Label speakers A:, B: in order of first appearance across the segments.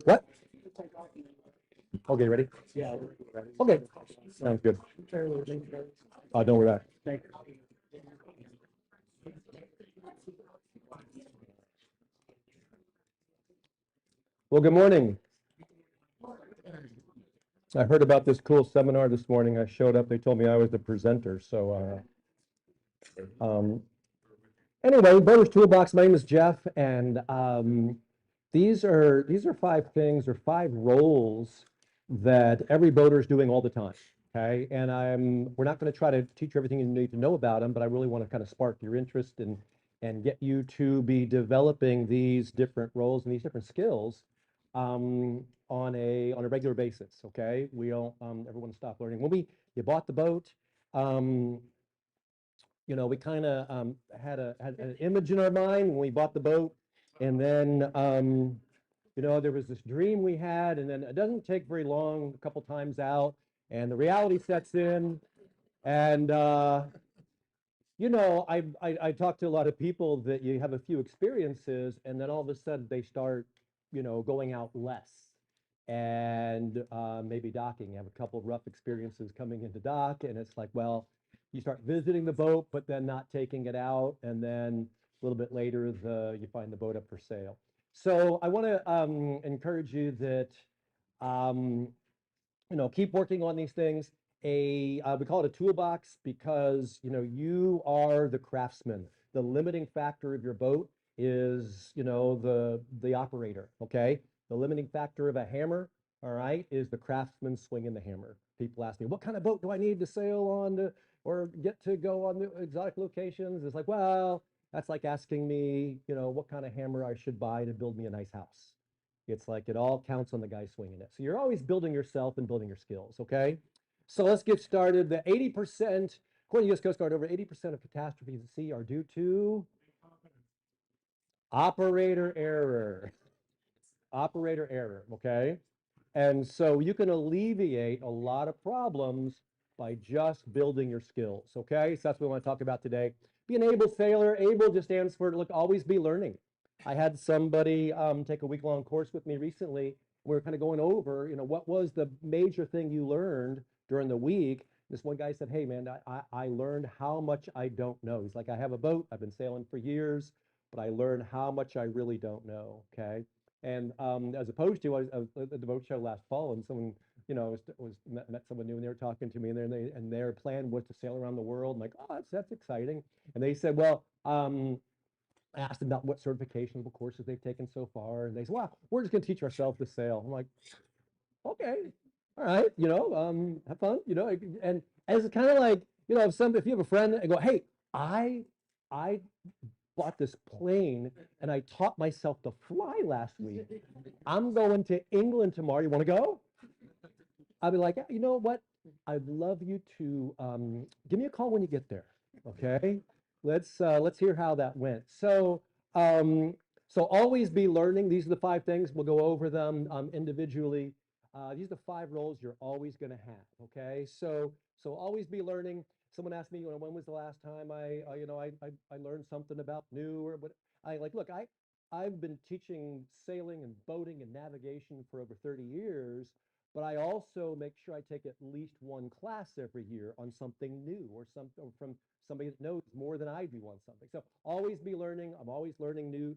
A: What? Okay, ready? Okay, sounds good. Don't worry about it. Well, good morning. I heard about this cool seminar this morning. I showed up. They told me I was the presenter. So, anyway, Boater's Toolbox. My name is Jeff, and these are five things or five roles that every boater is doing all the time. Okay, and we're not going to try to teach you everything you need to know about them, but I really want to kind of spark your interest and get you to be developing these different roles and these different skills on a regular basis. Okay, we don't ever want to stop learning. When you bought the boat, um, we kind of had an image in our mind when we bought the boat, and then there was this dream we had, and then it doesn't take very long, a couple times out, and the reality sets in, and I talk to a lot of people that you have a few experiences, and then all of a sudden they start, going out less, and maybe docking. You have a couple of rough experiences coming into dock, and it's like, well, you start visiting the boat, but then not taking it out, and then a little bit later, you find the boat up for sale. So I want to encourage you that um, keep working on these things. We call it a toolbox because you are the craftsman. The limiting factor of your boat is the operator. Okay, the limiting factor of a hammer, all right, is the craftsman swinging the hammer. People ask me, what kind of boat do I need to sail on or get to go on the exotic locations? It's like, well, that's like asking me, what kind of hammer I should buy to build me a nice house. It's like it all counts on the guy swinging it. So you're always building yourself and building your skills, okay? So let's get started. The 80%, according to U.S. Coast Guard, over 80% of catastrophes at sea are due to operator error. Operator error, okay? And so you can alleviate a lot of problems by just building your skills, okay? So that's what we want to talk about today. Be an able sailor. Able just stands for, look, always be learning. I had somebody take a week-long course with me recently. We were kind of going over, what was the major thing you learned during the week? This one guy said, hey, man, I learned how much I don't know. He's like, I have a boat. I've been sailing for years, but I learned how much I really don't know, okay? And as opposed to, I was at the boat show last fall, and someone, met someone new, and they were talking to me, and their plan was to sail around the world. I'm like, oh, that's exciting. And they said, well, I asked them about what certifications, what courses they've taken so far, and they said, well, we're just going to teach ourselves to sail. I'm like, okay, all right, have fun, and as it's kind of like, if you have a friend and go, hey, I bought this plane and I taught myself to fly last week. I'm going to England tomorrow. You want to go? I'll be like, you know what? I'd love you to give me a call when you get there. Okay. Let's hear how that went. So always be learning. These are the five things. We'll go over them individually. These are the five roles you're always going to have. Okay. So always be learning. Someone asked me, when was the last time I learned something about new or what? I've been teaching sailing and boating and navigation for over 30 years, but I also make sure I take at least one class every year on something new or something from somebody that knows more than I do on something. So always be learning. I'm always learning new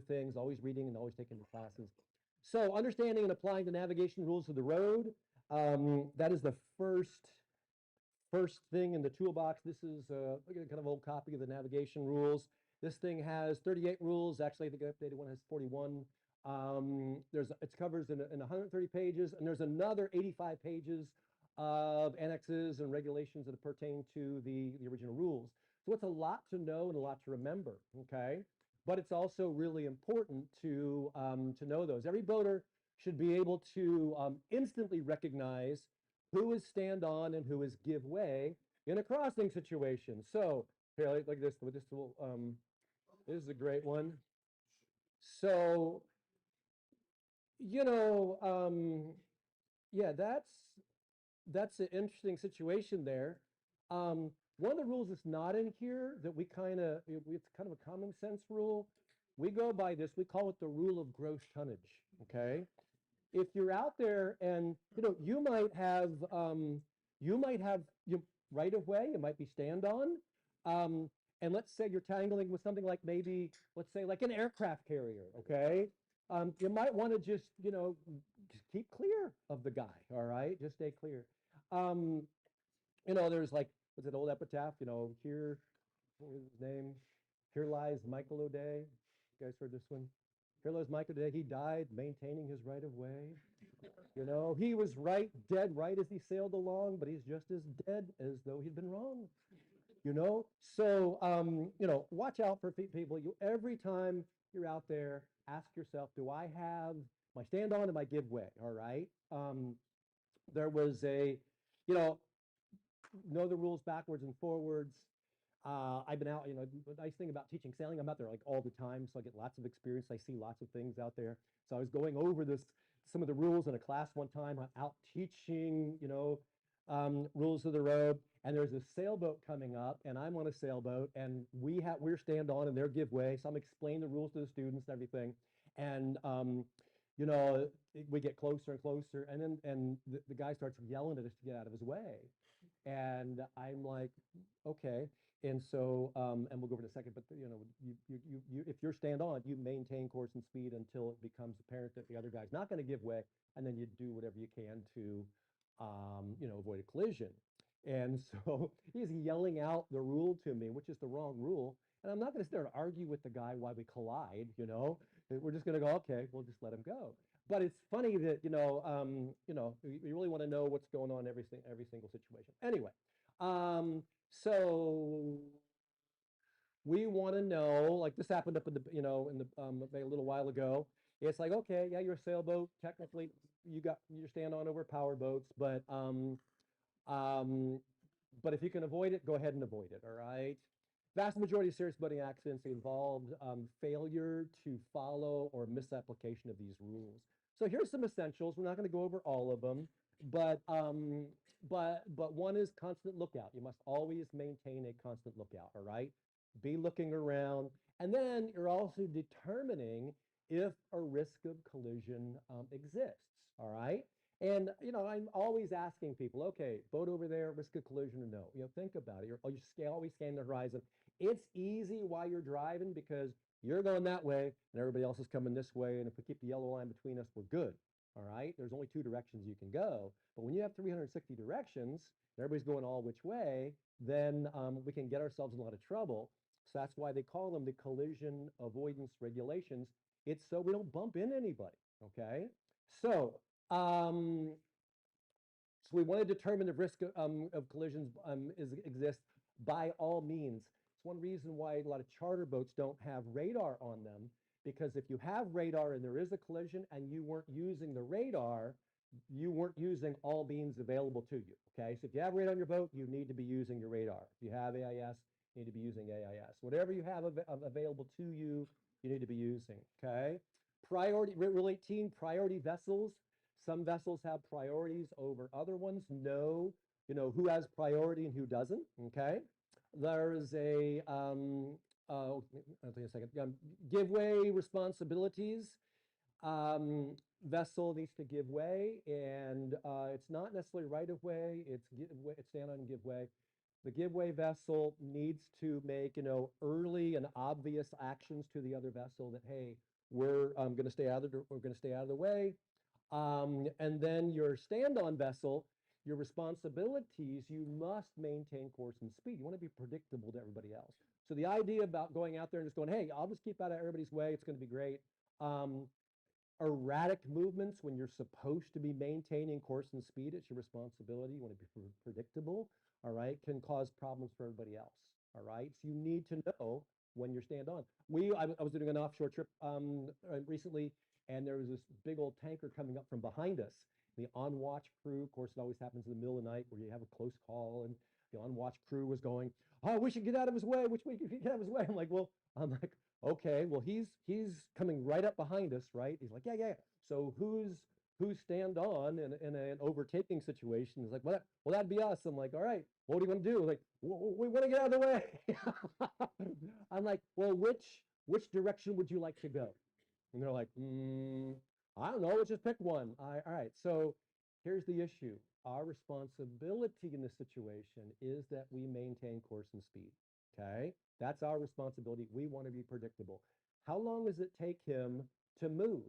A: things, always reading and always taking new classes. So understanding and applying the navigation rules of the road. That is the first thing in the toolbox. This is a kind of old copy of the navigation rules. This thing has 38 rules. Actually, I think the updated one has 41. It covers in 130 pages, and there's another 85 pages of annexes and regulations that pertain to the original rules. So it's a lot to know and a lot to remember, okay? But it's also really important to know those. Every boater should be able to instantly recognize who is stand on and who is give way, in a crossing situation. So here, like this, with this little, this is a great one. So, you know, yeah, that's an interesting situation there. One of the rules that's not in here that we kind of, it's kind of a common sense rule. We go by this, we call it the rule of gross tonnage, okay? If you're out there and, you might have you right of way, it might be stand on. And let's say you're tangling with something like maybe, let's say like an aircraft carrier, okay? You might want to just, just keep clear of the guy, all right? Just stay clear. Um, there's like, what's it, old epitaph, here, what was his name? Here lies Michael O'Day. You guys heard this one? Here lies Michael O'Day. He died maintaining his right of way. He was dead right as he sailed along, but he's just as dead as though he'd been wrong. So watch out for people. Every time you're out there, ask yourself, do I have my stand on and my give way? All right. There was you know the rules backwards and forwards. I've been out, the nice thing about teaching sailing, I'm out there like all the time, so I get lots of experience. I see lots of things out there. So I was going over some of the rules in a class one time. I'm out teaching, rules of the road, and there's a sailboat coming up, and I'm on a sailboat, and we're stand on and they're give way. So I'm explaining the rules to the students and everything, and you know, we get closer and closer, and then the guy starts yelling at us to get out of his way, and I'm like, okay. And so, and we'll go over in a second, but if you're stand on, you maintain course and speed until it becomes apparent that the other guy's not going to give way, and then you do whatever you can to, avoid a collision. And so he's yelling out the rule to me, which is the wrong rule. And I'm not going to sit there and argue with the guy why we collide, We're just going to go, okay, we'll just let him go. But it's funny that, you really want to know what's going on in every single situation. Anyway, so we want to know, like this happened up in the, a little while ago. It's like, okay, yeah, you're a sailboat. Technically, you stand on over power boats, um, but if you can avoid it, go ahead and avoid it. All right. Vast majority of serious boating accidents involved failure to follow or misapplication of these rules. So here's some essentials. We're not going to go over all of them, but one is constant lookout. You must always maintain a constant lookout. All right. Be looking around, and then you're also determining if a risk of collision exists. All right. And I'm always asking people, okay, boat over there, risk of collision or no? Think about it. You always scan the horizon. It's easy while you're driving because you're going that way and everybody else is coming this way. And if we keep the yellow line between us, we're good. All right. There's only 2 directions you can go. But when you have 360 directions, and everybody's going all which way, then we can get ourselves in a lot of trouble. So that's why they call them the collision avoidance regulations. It's so we don't bump into anybody. Okay. So, so we want to determine the risk of collisions exists by all means. It's one reason why a lot of charter boats don't have radar on them, because if you have radar and there is a collision and you weren't using the radar, you weren't using all means available to you. Okay, so if you have radar on your boat, you need to be using your radar. If you have AIS, you need to be using AIS. Whatever you have available to you, you need to be using. Okay, Rule 18, priority vessels. Some vessels have priorities over other ones. Know, who has priority and who doesn't. Okay. There's I'll take a second. Give way responsibilities. Vessel needs to give way, and it's not necessarily right of way. It's stand on and give way. The give way vessel needs to make, early and obvious actions to the other vessel that, hey, we're going to stay out of the way. And then your stand-on vessel, your responsibilities, you must maintain course and speed. You want to be predictable to everybody else. So the idea about going out there and just going, hey, I'll just keep out of everybody's way, it's going to be great. Erratic movements when you're supposed to be maintaining course and speed, it's your responsibility. You want to be predictable, all right, can cause problems for everybody else, all right? So you need to know when you're stand on. I was doing an offshore trip recently, and there was this big old tanker coming up from behind us. The on-watch crew, of course, it always happens in the middle of the night where you have a close call, and The on-watch crew was going, oh, we should get out of his way. Which way can we get out of his way? I'm like, okay, well, he's coming right up behind us, right? He's like, yeah, yeah. So who's stand on in an overtaking situation? He's like, well, that'd be us. I'm like, all right, what do you want to do? Like, we want to get out of the way. I'm like, well, which direction would you like to go? And they're like, I don't know, let's just pick one. All right, so here's the issue. Our responsibility in this situation is that we maintain course and speed, okay? That's our responsibility. We want to be predictable. How long does it take him to move?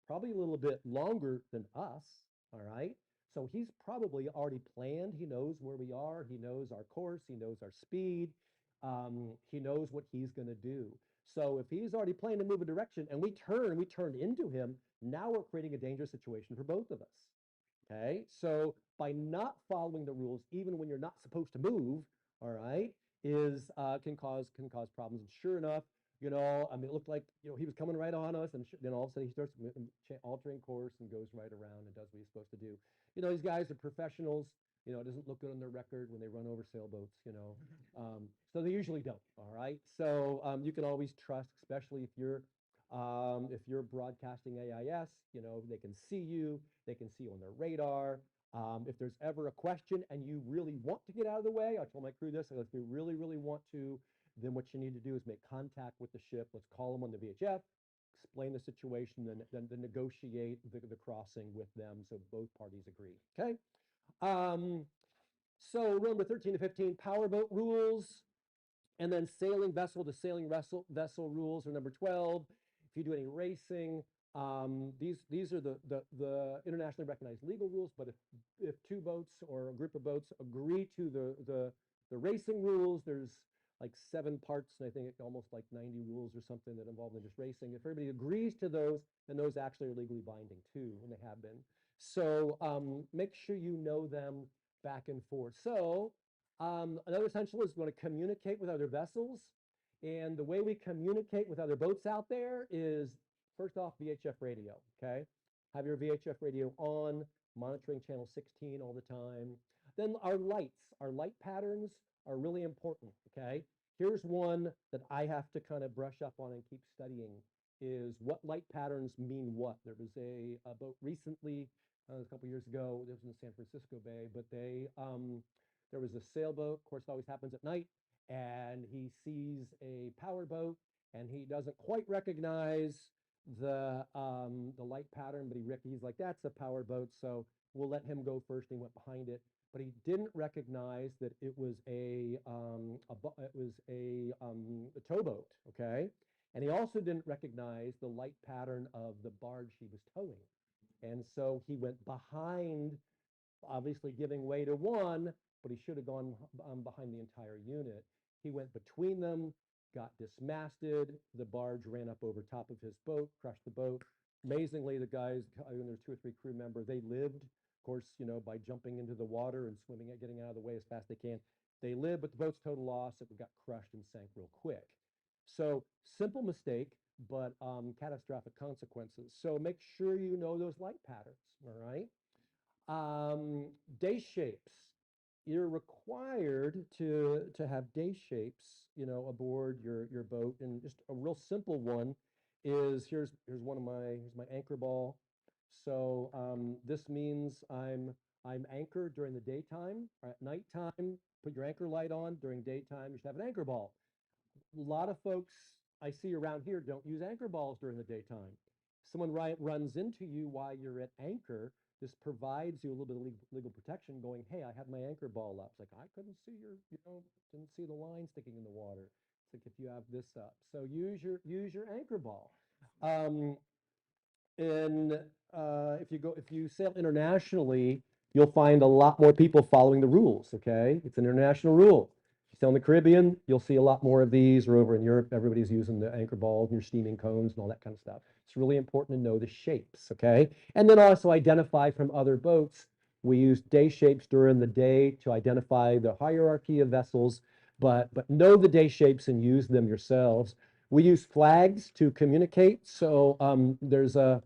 A: Probably a little bit longer than us, all right? So he's probably already planned. He knows where we are. He knows our course. He knows our speed. He knows what he's going to do. So if he's already planning to move a direction and we turn into him, now we're creating a dangerous situation for both of us. Okay, so by not following the rules, even when you're not supposed to move, all right, is can cause problems. And sure enough, I mean, it looked like he was coming right on us, and then all of a sudden he starts altering course and goes right around and does what he's supposed to do. These guys are professionals. It doesn't look good on their record when they run over sailboats. So they usually don't. All right, so you can always trust, especially if you're broadcasting AIS, they can see you, they can see you on their radar. If there's ever a question and you really want to get out of the way, I told my crew this, if you really, really want to, then what you need to do is make contact with the ship. Let's call them on the VHF, explain the situation, then negotiate the crossing with them so both parties agree, okay? So rule number 13 to 15, powerboat rules. And then sailing vessel to sailing vessel rules are number 12. If you do any racing, these are the internationally recognized legal rules. But if two boats or a group of boats agree to the racing rules, there's like 7 parts, and I think almost like 90 rules or something that involve in just racing. If everybody agrees to those, then those actually are legally binding too, and they have been. So make sure you know them back and forth. So another essential is going to communicate with other vessels. And the way we communicate with other boats out there is, first off, VHF radio, okay? Have your VHF radio on, monitoring channel 16 all the time. Then our light patterns are really important, okay? Here's one that I have to kind of brush up on and keep studying, is what light patterns mean what. There was a boat recently, a couple years ago, it was in the San Francisco Bay, but there was a sailboat, of course it always happens at night, and he sees a power boat and he doesn't quite recognize the light pattern, but he's like, that's a power boat, so we'll let him go first. He went behind it, but he didn't recognize that it was a towboat, okay? And he also didn't recognize the light pattern of the barge he was towing. And so he went behind, obviously giving way to one, but he should have gone behind the entire unit. He went between them, got dismasted. The barge ran up over top of his boat, crushed the boat. Amazingly, the guys, when there's 2 or 3 crew members, they lived, of course, by jumping into the water and swimming, getting out of the way as fast as they can. They lived, but the boat's total loss. It got crushed and sank real quick. So simple mistake, but catastrophic consequences. So make sure you know those light patterns, all right? Day shapes. You're required to have day shapes, aboard your boat. And just a real simple one is, here's my anchor ball. So this means I'm anchored during the daytime. Or at nighttime, put your anchor light on. During daytime, you should have an anchor ball. A lot of folks I see around here don't use anchor balls during the daytime. Someone runs into you while you're at anchor. This provides you a little bit of legal protection, going, hey, I had my anchor ball up. It's like, I couldn't see didn't see the line sticking in the water. It's like if you have this up. So use your anchor ball. And if you sail internationally, you'll find a lot more people following the rules, okay? It's an international rule. If you sail in the Caribbean, you'll see a lot more of these, or over in Europe, everybody's using the anchor balls and your steaming cones and all that kind of stuff. It's really important to know the shapes, okay? And then also identify from other boats. We use day shapes during the day to identify the hierarchy of vessels, but know the day shapes and use them yourselves. We use flags to communicate. So there's a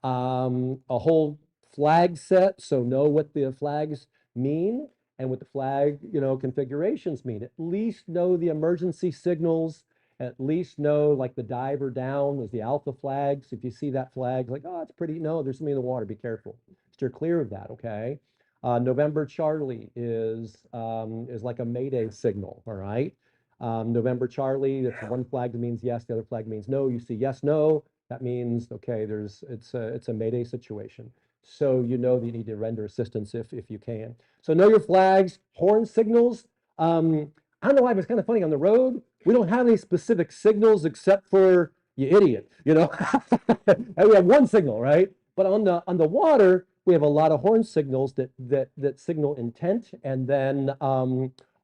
A: whole flag set, so know what the flags mean. and what the flag, configurations mean. At least know the emergency signals, at least know like the diver down is the alpha flags. If you see that flag, like, oh, it's pretty, no, there's something in the water, be careful. Steer clear of that, okay? November Charlie is like a Mayday signal, all right? November Charlie, that's one flag that means yes, the other flag means no. You see yes, no, that means, okay, it's a Mayday situation. So you know that you need to render assistance if you can. So know your flags, horn signals. I don't know why, but it's kind of funny. On the road, we don't have any specific signals except for you idiot, And we have one signal, right? But on the water, we have a lot of horn signals that signal intent, and then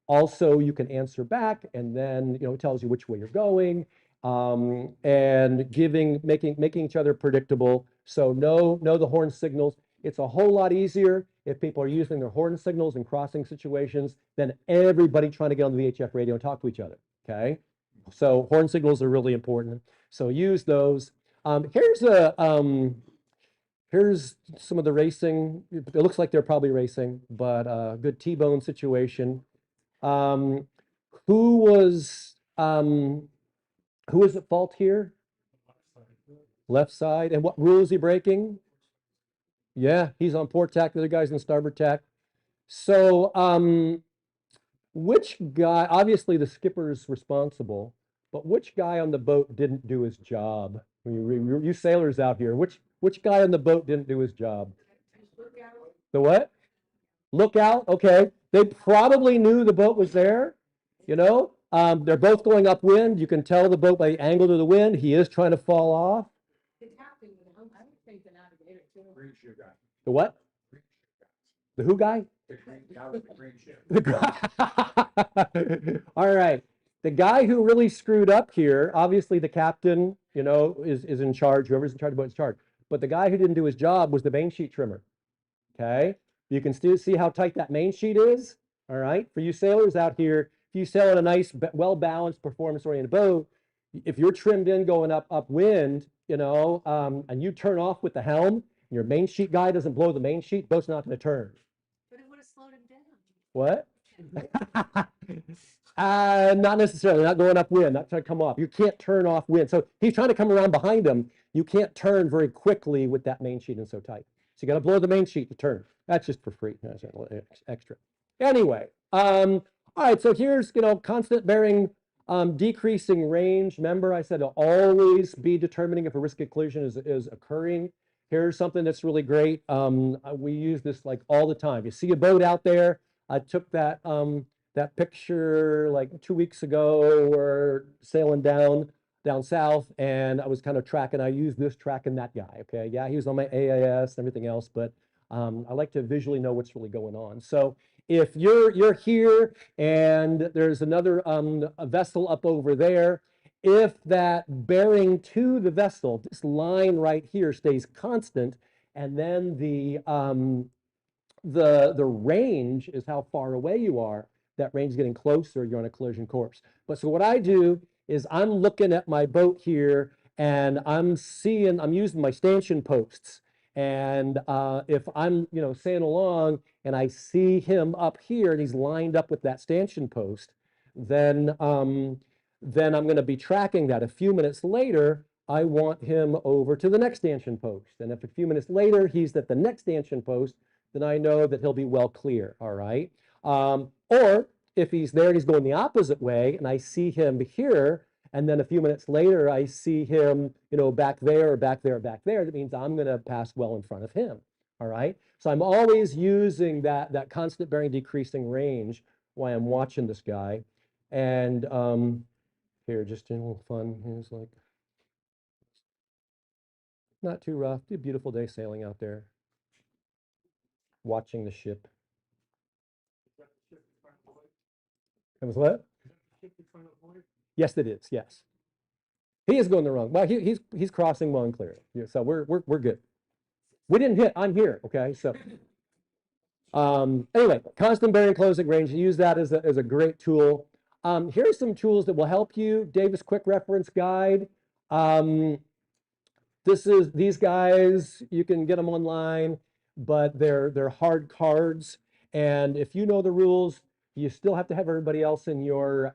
A: also you can answer back, and then it tells you which way you're going, and making each other predictable. So know the horn signals. It's a whole lot easier if people are using their horn signals in crossing situations than everybody trying to get on the VHF radio and talk to each other, okay? So horn signals are really important. So use those. Here's some of the racing. It looks like they're probably racing, but good T-bone situation. Um, who was at fault here? Left side. And what rule is he breaking? Yeah, he's on port tack. The other guy's in starboard tack. So, which guy? Obviously, the skipper's responsible, but which guy on the boat didn't do his job? You sailors out here, which guy on the boat didn't do his job? The what? Lookout. Okay, they probably knew the boat was there. They're both going upwind. You can tell the boat by the angle of the wind. He is trying to fall off. The what? The who guy? All right. The guy who really screwed up here, obviously the captain, is in charge. Whoever's in charge of the boat is in charge. But the guy who didn't do his job was the main sheet trimmer. Okay. You can still see how tight that main sheet is. All right. For you sailors out here, if you sail on a nice, well-balanced, performance-oriented boat, if you're trimmed in going upwind, and you turn off with the helm, your main sheet guy doesn't blow the main sheet, boat's not going to turn.
B: But it would have slowed him down.
A: What? Not necessarily, not going upwind, not trying to come off. You can't turn off wind. So he's trying to come around behind him. You can't turn very quickly with that main sheet and so tight. So you got to blow the main sheet to turn. That's just for free. That's extra. Anyway, all right. So here's constant bearing, decreasing range. Remember, I said to always be determining if a risk of collision is occurring. Here's something that's really great. We use this like all the time. You see a boat out there. I took that picture like 2 weeks ago. We're sailing down south, and I was kind of tracking. I used this tracking that guy. Okay, yeah, he was on my AIS and everything else, but I like to visually know what's really going on. So if you're here and there's another a vessel up over there, if that bearing to the vessel, this line right here stays constant, and then the range is how far away you are. That range is getting closer, you're on a collision course. But so what I do is I'm looking at my boat here, and I'm using my stanchion posts. And if I'm, sailing along and I see him up here and he's lined up with that stanchion post, then I'm going to be tracking that. A few minutes later, I want him over to the next stanchion post. And if a few minutes later he's at the next stanchion post, then I know that he'll be well clear, all right? Or if he's there and he's going the opposite way and I see him here, and then a few minutes later I see him, back there or back there or back there, that means I'm going to pass well in front of him, all right? So I'm always using that constant bearing decreasing range while I'm watching this guy. And here, just a little fun. Here's like, not too rough. A beautiful day sailing out there, watching the ship. It was what? Yes, it is. Yes, he is going the wrong. Well, he's crossing well and clear. Yeah, so we're good. We didn't hit. I'm here. Okay, so anyway, constant bearing closing range. Use that as a great tool. Here's some tools that will help you. Davis Quick Reference Guide. These guys, you can get them online, but they're hard cards. And if you know the rules, you still have to have everybody else in your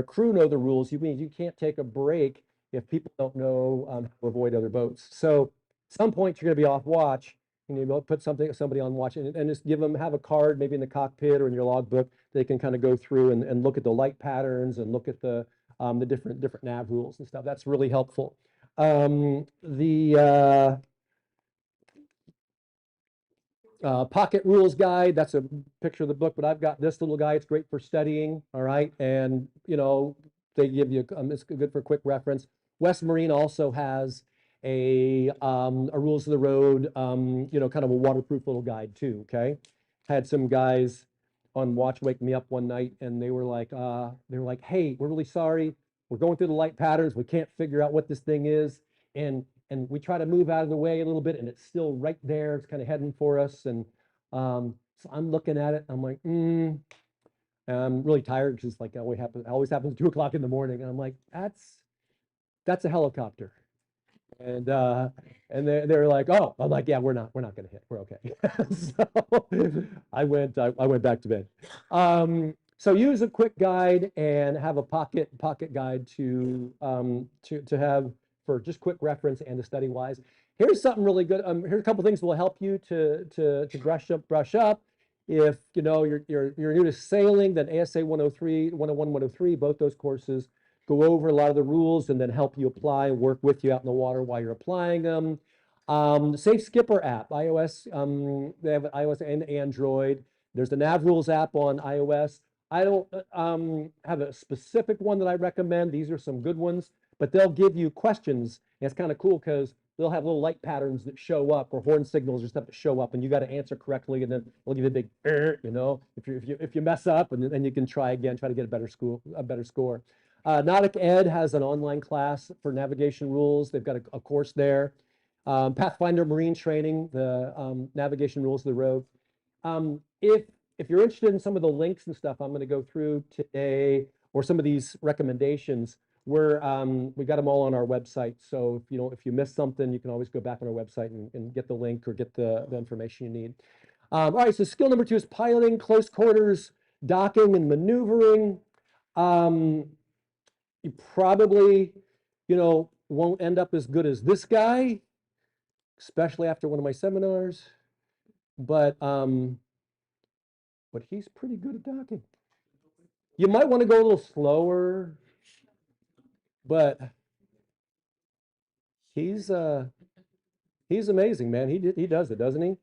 A: crew know the rules. You mean you can't take a break if people don't know how to avoid other boats. So at some point you're going to be off watch, and you put somebody on watch, and just have a card maybe in the cockpit or in your logbook. They can kind of go through and look at the light patterns and look at the different nav rules and stuff. That's really helpful. The pocket rules guide, that's a picture of the book, but I've got this little guy. It's great for studying, all right? And, they give you, it's good for quick reference. West Marine also has a rules of the road, kind of a waterproof little guide too, okay? Had some guys on watch wake me up one night, and they were like, hey, we're really sorry. We're going through the light patterns. We can't figure out what this thing is. And we try to move out of the way a little bit, and it's still right there. It's kind of heading for us. And so I'm looking at it. I'm like, and I'm really tired because it's like it always happens at 2 o'clock in the morning. And I'm like, that's a helicopter. And they're like, oh, I'm like, yeah, we're not gonna hit. We're okay. So I went back to bed. So use a quick guide and have a pocket guide to have for just quick reference and to study wise. Here's something really good. Here's a couple things that will help you to brush up. If you're new to sailing, then ASA 103, 101, 103, both those courses go over a lot of the rules and then help you apply and work with you out in the water while you're applying them. The Safe Skipper app, iOS, they have iOS and Android. There's the Nav Rules app on iOS. I don't have a specific one that I recommend. These are some good ones, but they'll give you questions. And it's kind of cool because they'll have little light patterns that show up or horn signals or stuff that show up, and you got to answer correctly, and then they'll give you a big, if you mess up, and then you can try again, try to get a better score. Nautic Ed has an online class for navigation rules. They've got a course there. Pathfinder Marine Training, the navigation rules of the road. If you're interested in some of the links and stuff I'm going to go through today, or some of these recommendations, we got them all on our website. So if you miss something, you can always go back on our website and get the link or get the information you need. All right, so skill number 2 is piloting, close quarters, docking, and maneuvering. You probably, won't end up as good as this guy, especially after one of my seminars, but he's pretty good at docking. You might want to go a little slower, but he's amazing, man. He does it, doesn't he?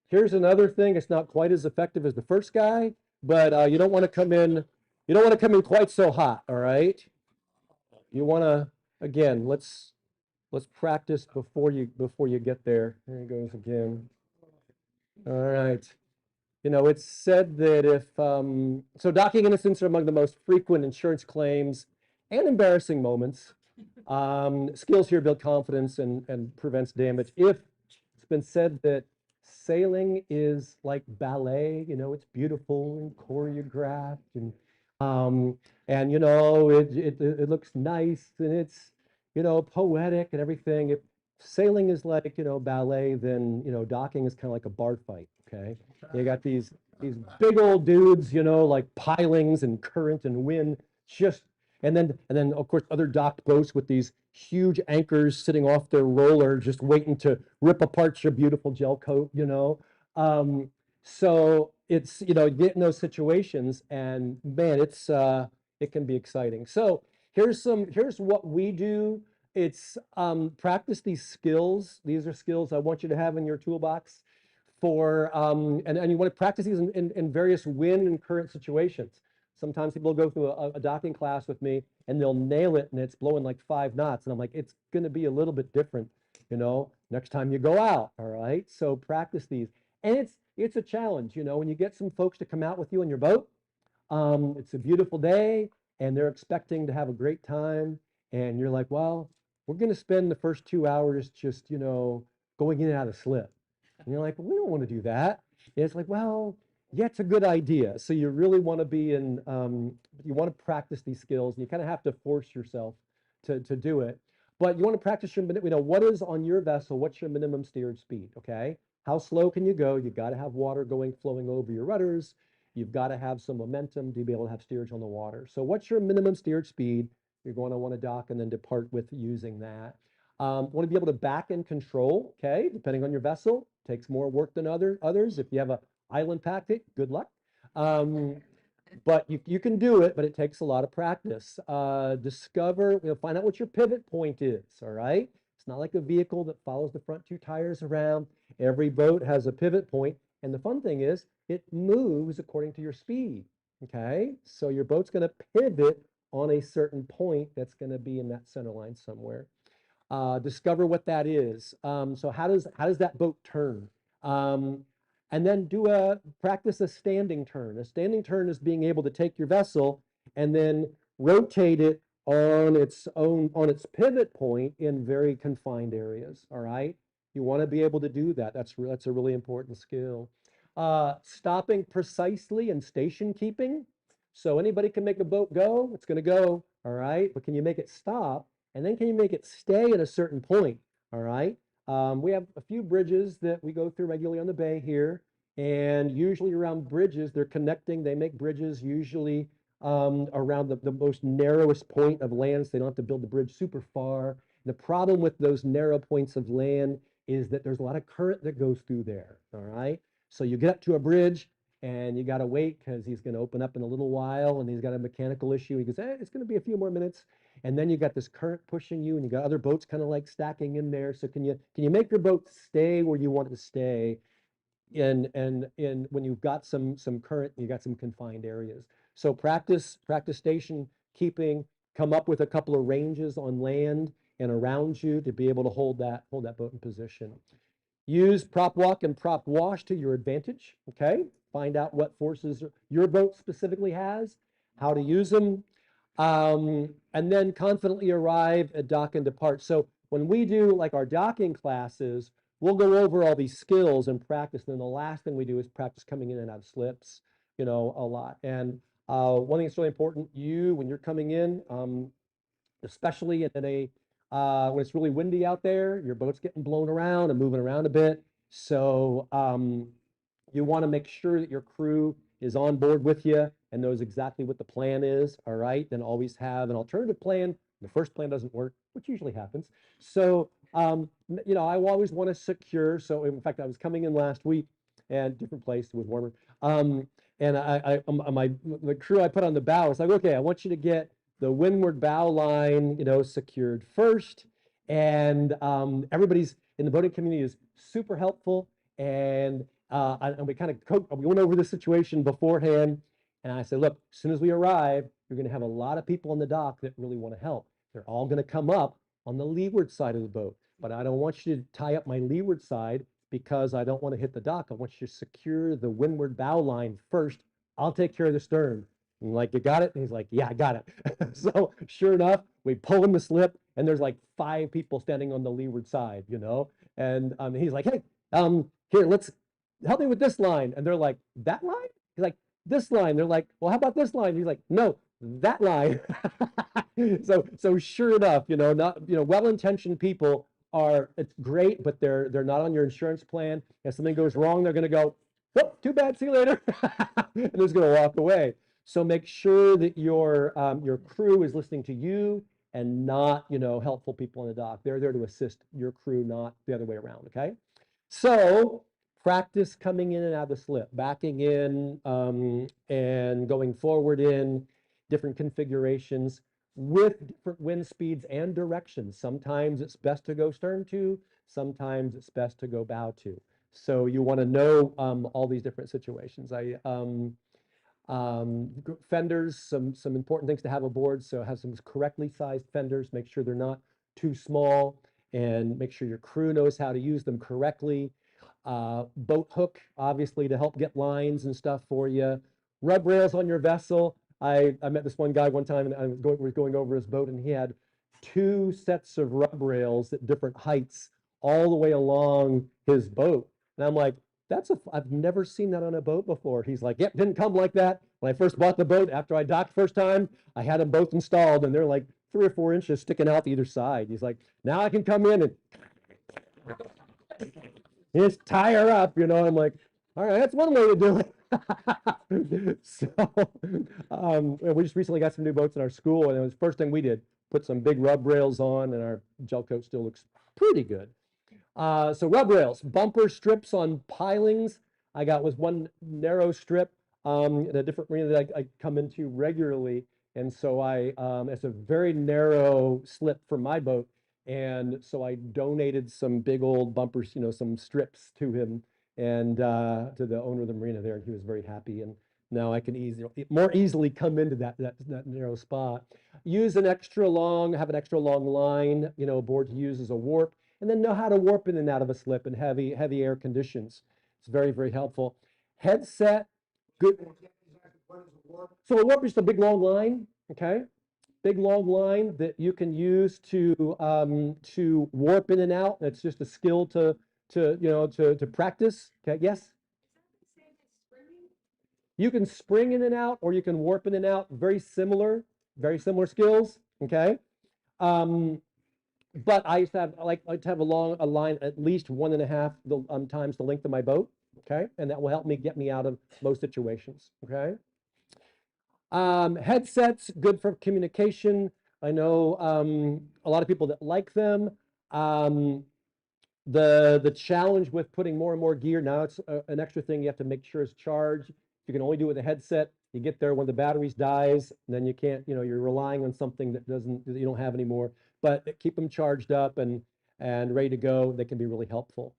A: Here's another thing. It's not quite as effective as the first guy, but you don't want to come in quite so hot, all right? You want to, again, let's practice before you get there. There he goes again. All right. It's said that if so docking incidents are among the most frequent insurance claims and embarrassing moments. Skills here build confidence and prevents damage. If it's been said that sailing is like ballet, it's beautiful and choreographed and it looks nice and it's poetic and everything. If sailing is like ballet, then docking is kind of like a bar fight. Okay, you got these big old dudes, like pilings and current and wind, and then of course other docked boats with these huge anchors sitting off their roller, just waiting to rip apart your beautiful gel coat. So it's you get in those situations, and man, it can be exciting. So here's what we do. It's practice these skills. These are skills I want you to have in your toolbox for and you want to practice these in various wind and current situations. Sometimes people go through a docking class with me and they'll nail it and it's blowing like 5 knots. And I'm like, it's going to be a little bit different, next time you go out. All right. So practice these. And it's a challenge, when you get some folks to come out with you on your boat. It's a beautiful day and they're expecting to have a great time. And you're like, well, we're going to spend the first 2 hours just, going in and out of slip. And you're like, well, we don't want to do that. And it's like, well, yeah, it's a good idea. So you really want to be in, you want to practice these skills and you kind of have to force yourself to do it. But you want to practice your, what is on your vessel, what's your minimum steered speed, okay? how slow can you go? You got to have water flowing over your rudders. You've got to have some momentum to be able to have steerage on the water. So what's your minimum steerage speed? You're going to want to dock and then depart with using that. Want to be able to back and control, okay, depending on your vessel. Takes more work than others. If you have a island packet, good luck. But you can do it, but it takes a lot of practice. Discover, find out what your pivot point is, all right? It's not like a vehicle that follows the front two tires around. Every boat has a pivot point, and the fun thing is it moves according to your speed, okay? So your boat's gonna pivot on a certain point that's gonna be in that center line somewhere. Discover what that is. So how does that boat turn? And then practice a standing turn. A standing turn is being able to take your vessel and then rotate it on its pivot point in very confined areas. All right, you want to be able to do that. That's a really important skill. Stopping precisely and station keeping. So anybody can make a boat go. It's going to go. All right, but can you make it stop? And then can you make it stay at a certain point? All right. We have a few bridges that we go through regularly on the bay here. And usually around bridges, they make bridges usually around the most narrowest point of land, so they don't have to build the bridge super far. The problem with those narrow points of land is that there's a lot of current that goes through there. All right. So you get up to a bridge and you got to wait because he's going to open up in a little while and he's got a mechanical issue. He goes, it's going to be a few more minutes. And then you got this current pushing you and you got other boats kind of like stacking in there. So can you make your boat stay where you want it to stay? And when you've got some current, you got some confined areas. So practice station keeping, come up with a couple of ranges on land and around you to be able to hold that boat in position. Use prop walk and prop wash to your advantage, okay? Find out what forces your boat specifically has, how to use them, and then confidently arrive at dock and depart. So when we do like our docking classes, we'll go over all these skills and practice. And then the last thing we do is practice coming in and out of slips, a lot. And one thing that's really important, when you're coming in, especially when it's really windy out there, your boat's getting blown around and moving around a bit. So you want to make sure that your crew is on board with you and knows exactly what the plan is. All right. Then always have an alternative plan. The first plan doesn't work, which usually happens. So, I always want to secure. So in fact, I was coming in last week and different place, it was warmer. And the crew I put on the bow was like, okay, I want you to get the windward bow line, secured first. And everybody's in the boating community is super helpful. And we went over this situation beforehand. And I said, look, as soon as we arrive, you're going to have a lot of people on the dock that really want to help. They're all going to come up on the leeward side of the boat. But I don't want you to tie up my leeward side because I don't want to hit the dock. I want you to secure the windward bow line first. I'll take care of the stern. And like, you got it? And he's like, yeah, I got it. So sure enough, we pull in the slip and there's like 5 people standing on the leeward side, and he's like, hey, here, let's help me with this line. And they're like, that line? He's like, this line. They're like, well, how about this line? He's like, no, that line. So sure enough, well-intentioned people it's great, but they're not on your insurance plan. If something goes wrong, they're going to go, oh, too bad, see you later. And they're just going to walk away. So make sure that your crew is listening to you and not, helpful people on the dock. They're there to assist your crew, not the other way around, okay? So practice coming in and out of the slip, backing in and going forward in different configurations with different wind speeds and directions. Sometimes it's best to go stern to, sometimes it's best to go bow to. So you want to know all these different situations. Fenders, some important things to have aboard. So have some correctly sized fenders, make sure they're not too small, and make sure your crew knows how to use them correctly. Boat hook, obviously, to help get lines and stuff for you. Rub rails on your vessel. I met this one guy one time, and I was going over his boat, and he had 2 sets of rub rails at different heights all the way along his boat. And I'm like, I've never seen that on a boat before. He's like, yep, didn't come like that. When I first bought the boat, after I docked first time, I had them both installed, and they're like 3 or 4 inches sticking out either side. He's like, now I can come in and Just tie her up, I'm like, all right, that's one way to do it. So, and we just recently got some new boats in our school, and it was the first thing we did, put some big rub rails on, and our gel coat still looks pretty good. So rub rails, bumper strips on pilings. I got was one narrow strip in a different marina that I come into regularly. And so it's a very narrow slip for my boat. And so I donated some big old bumpers, some strips to him and to the owner of the marina there. And he was very happy. And now I can more easily come into that narrow spot. Have an extra long line, aboard to use as a warp, and then know how to warp in and out of a slip in heavy air conditions. It's very, very helpful. Headset, good. So a warp is just a big long line, okay? Big long line that you can use to warp in and out. It's just a skill to practice. Okay, yes? You can spring in and out, or you can warp in and out. Very similar skills. Okay. But I used to have like to have a line at least 1.5 times the length of my boat. Okay, and that will help me get me out of most situations. Okay. Headsets, good for communication. I know a lot of people that like them. The challenge with putting more and more gear, now it's an extra thing you have to make sure is charged. You can only do it with a headset. You get there when the batteries dies, and then you can't, you're relying on something that you don't have anymore. But keep them charged up and ready to go. They can be really helpful.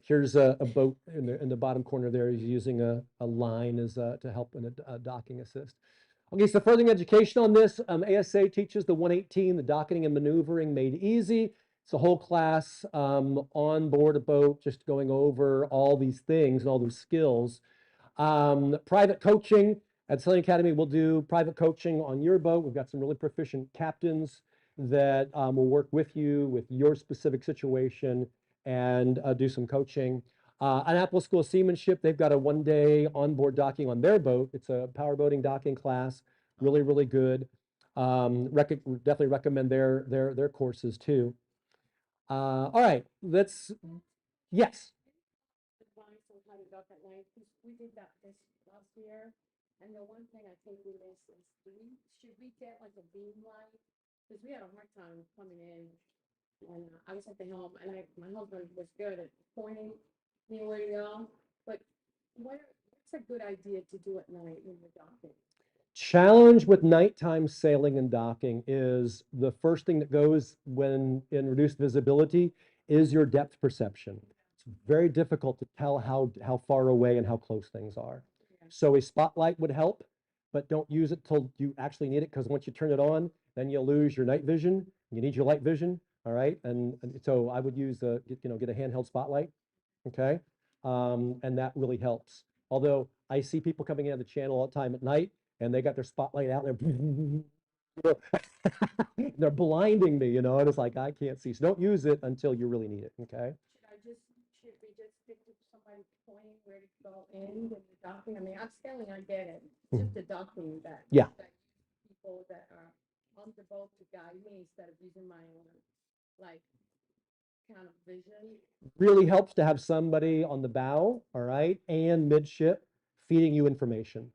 A: Here's a boat in the bottom corner there. He's using a line as to help in a docking assist. Okay, so furthering education on this, ASA teaches the 118, the docking and maneuvering made easy. It's a whole class on board a boat, just going over all these things and all those skills. Private coaching at Sailing Academy, we'll do private coaching on your boat. We've got some really proficient captains that will work with you with your specific situation and do some coaching. Annapolis School of Seamanship, they've got a one-day onboard docking on their boat. It's a power boating docking class, really, really good. Definitely recommend their courses too. All right, yes.
B: Advice on how to duck at night, 'cause we did that this last year, and the one thing I think we missed is, should we get like a beam light? Because we had a hard time coming in, and I was at the helm, and my husband was good at pointing me where to go, but what's a good idea to do at night when you're docking?
A: Challenge with nighttime sailing and docking is the first thing that goes when in reduced visibility is your depth perception. It's very difficult to tell how far away and how close things are.
B: Yeah.
A: So a spotlight would help, but don't use it till you actually need it, because once you turn it on, then you'll lose your night vision. You need your light vision, all right? And so I would use get a handheld spotlight, okay? And that really helps. Although I see people coming in of the channel all the time at night, and they got their spotlight out and they're blinding me, and it's like, I can't see. So don't use it until you really need it, okay?
B: Should we just stick to somebody pointing where to go in when you're docking? I mean, I'm sailing, I get it. It's just the docking
A: Yeah.
B: that people that are on the boat to guide me instead of using my own, like, kind of vision.
A: Really helps to have somebody on the bow, all right, and midship feeding you information.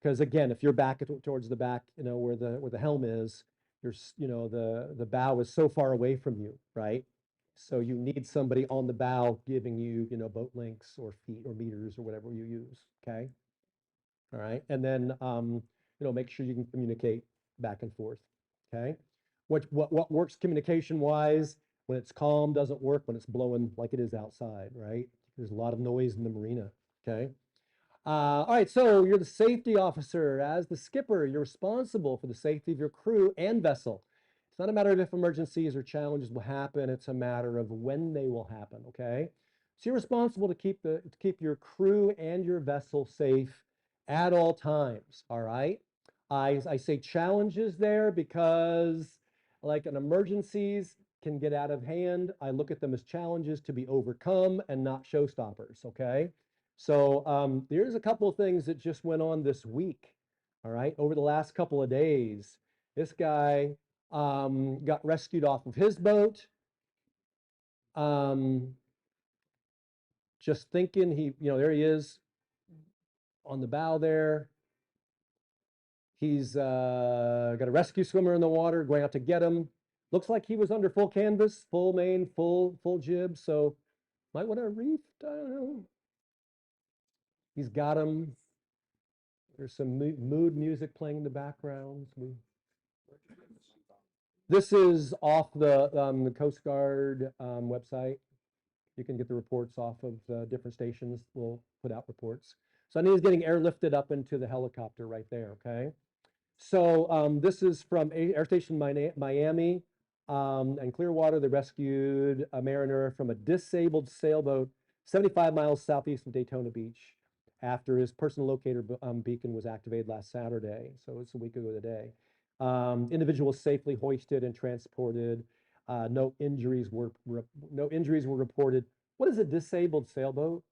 A: Because again, if you're back towards the back, where the helm is, the bow is so far away from you, right? So you need somebody on the bow giving you, boat lengths or feet or meters or whatever you use, okay? All right, and then make sure you can communicate back and forth, okay? What works communication wise when it's calm doesn't work when it's blowing like it is outside, right? There's a lot of noise in the marina, okay? All right, so you're the safety officer. As the skipper, you're responsible for the safety of your crew and vessel. It's not a matter of if emergencies or challenges will happen, it's a matter of when they will happen, okay? So you're responsible to keep your crew and your vessel safe at all times, all right? I say challenges there because like an emergencies can get out of hand. I look at them as challenges to be overcome and not showstoppers, okay? So there's a couple of things that just went on this week, all right, over the last couple of days. This guy got rescued off of his boat. just thinking there he is on the bow there. He's got a rescue swimmer in the water going out to get him. Looks like he was under full canvas, full main, full jib. So might want to reef. I don't know. He's got him. There's some mood music playing in the background. This is off the Coast Guard website. You can get the reports off of different stations. We'll put out reports. So I know he's getting airlifted up into the helicopter right there, okay? So this is from Air Station Miami and Clearwater. They rescued a mariner from a disabled sailboat 75 miles southeast of Daytona Beach after his personal locator beacon was activated last Saturday. So it's a week ago today. Individual was safely hoisted and transported. No injuries were reported. What is a disabled sailboat?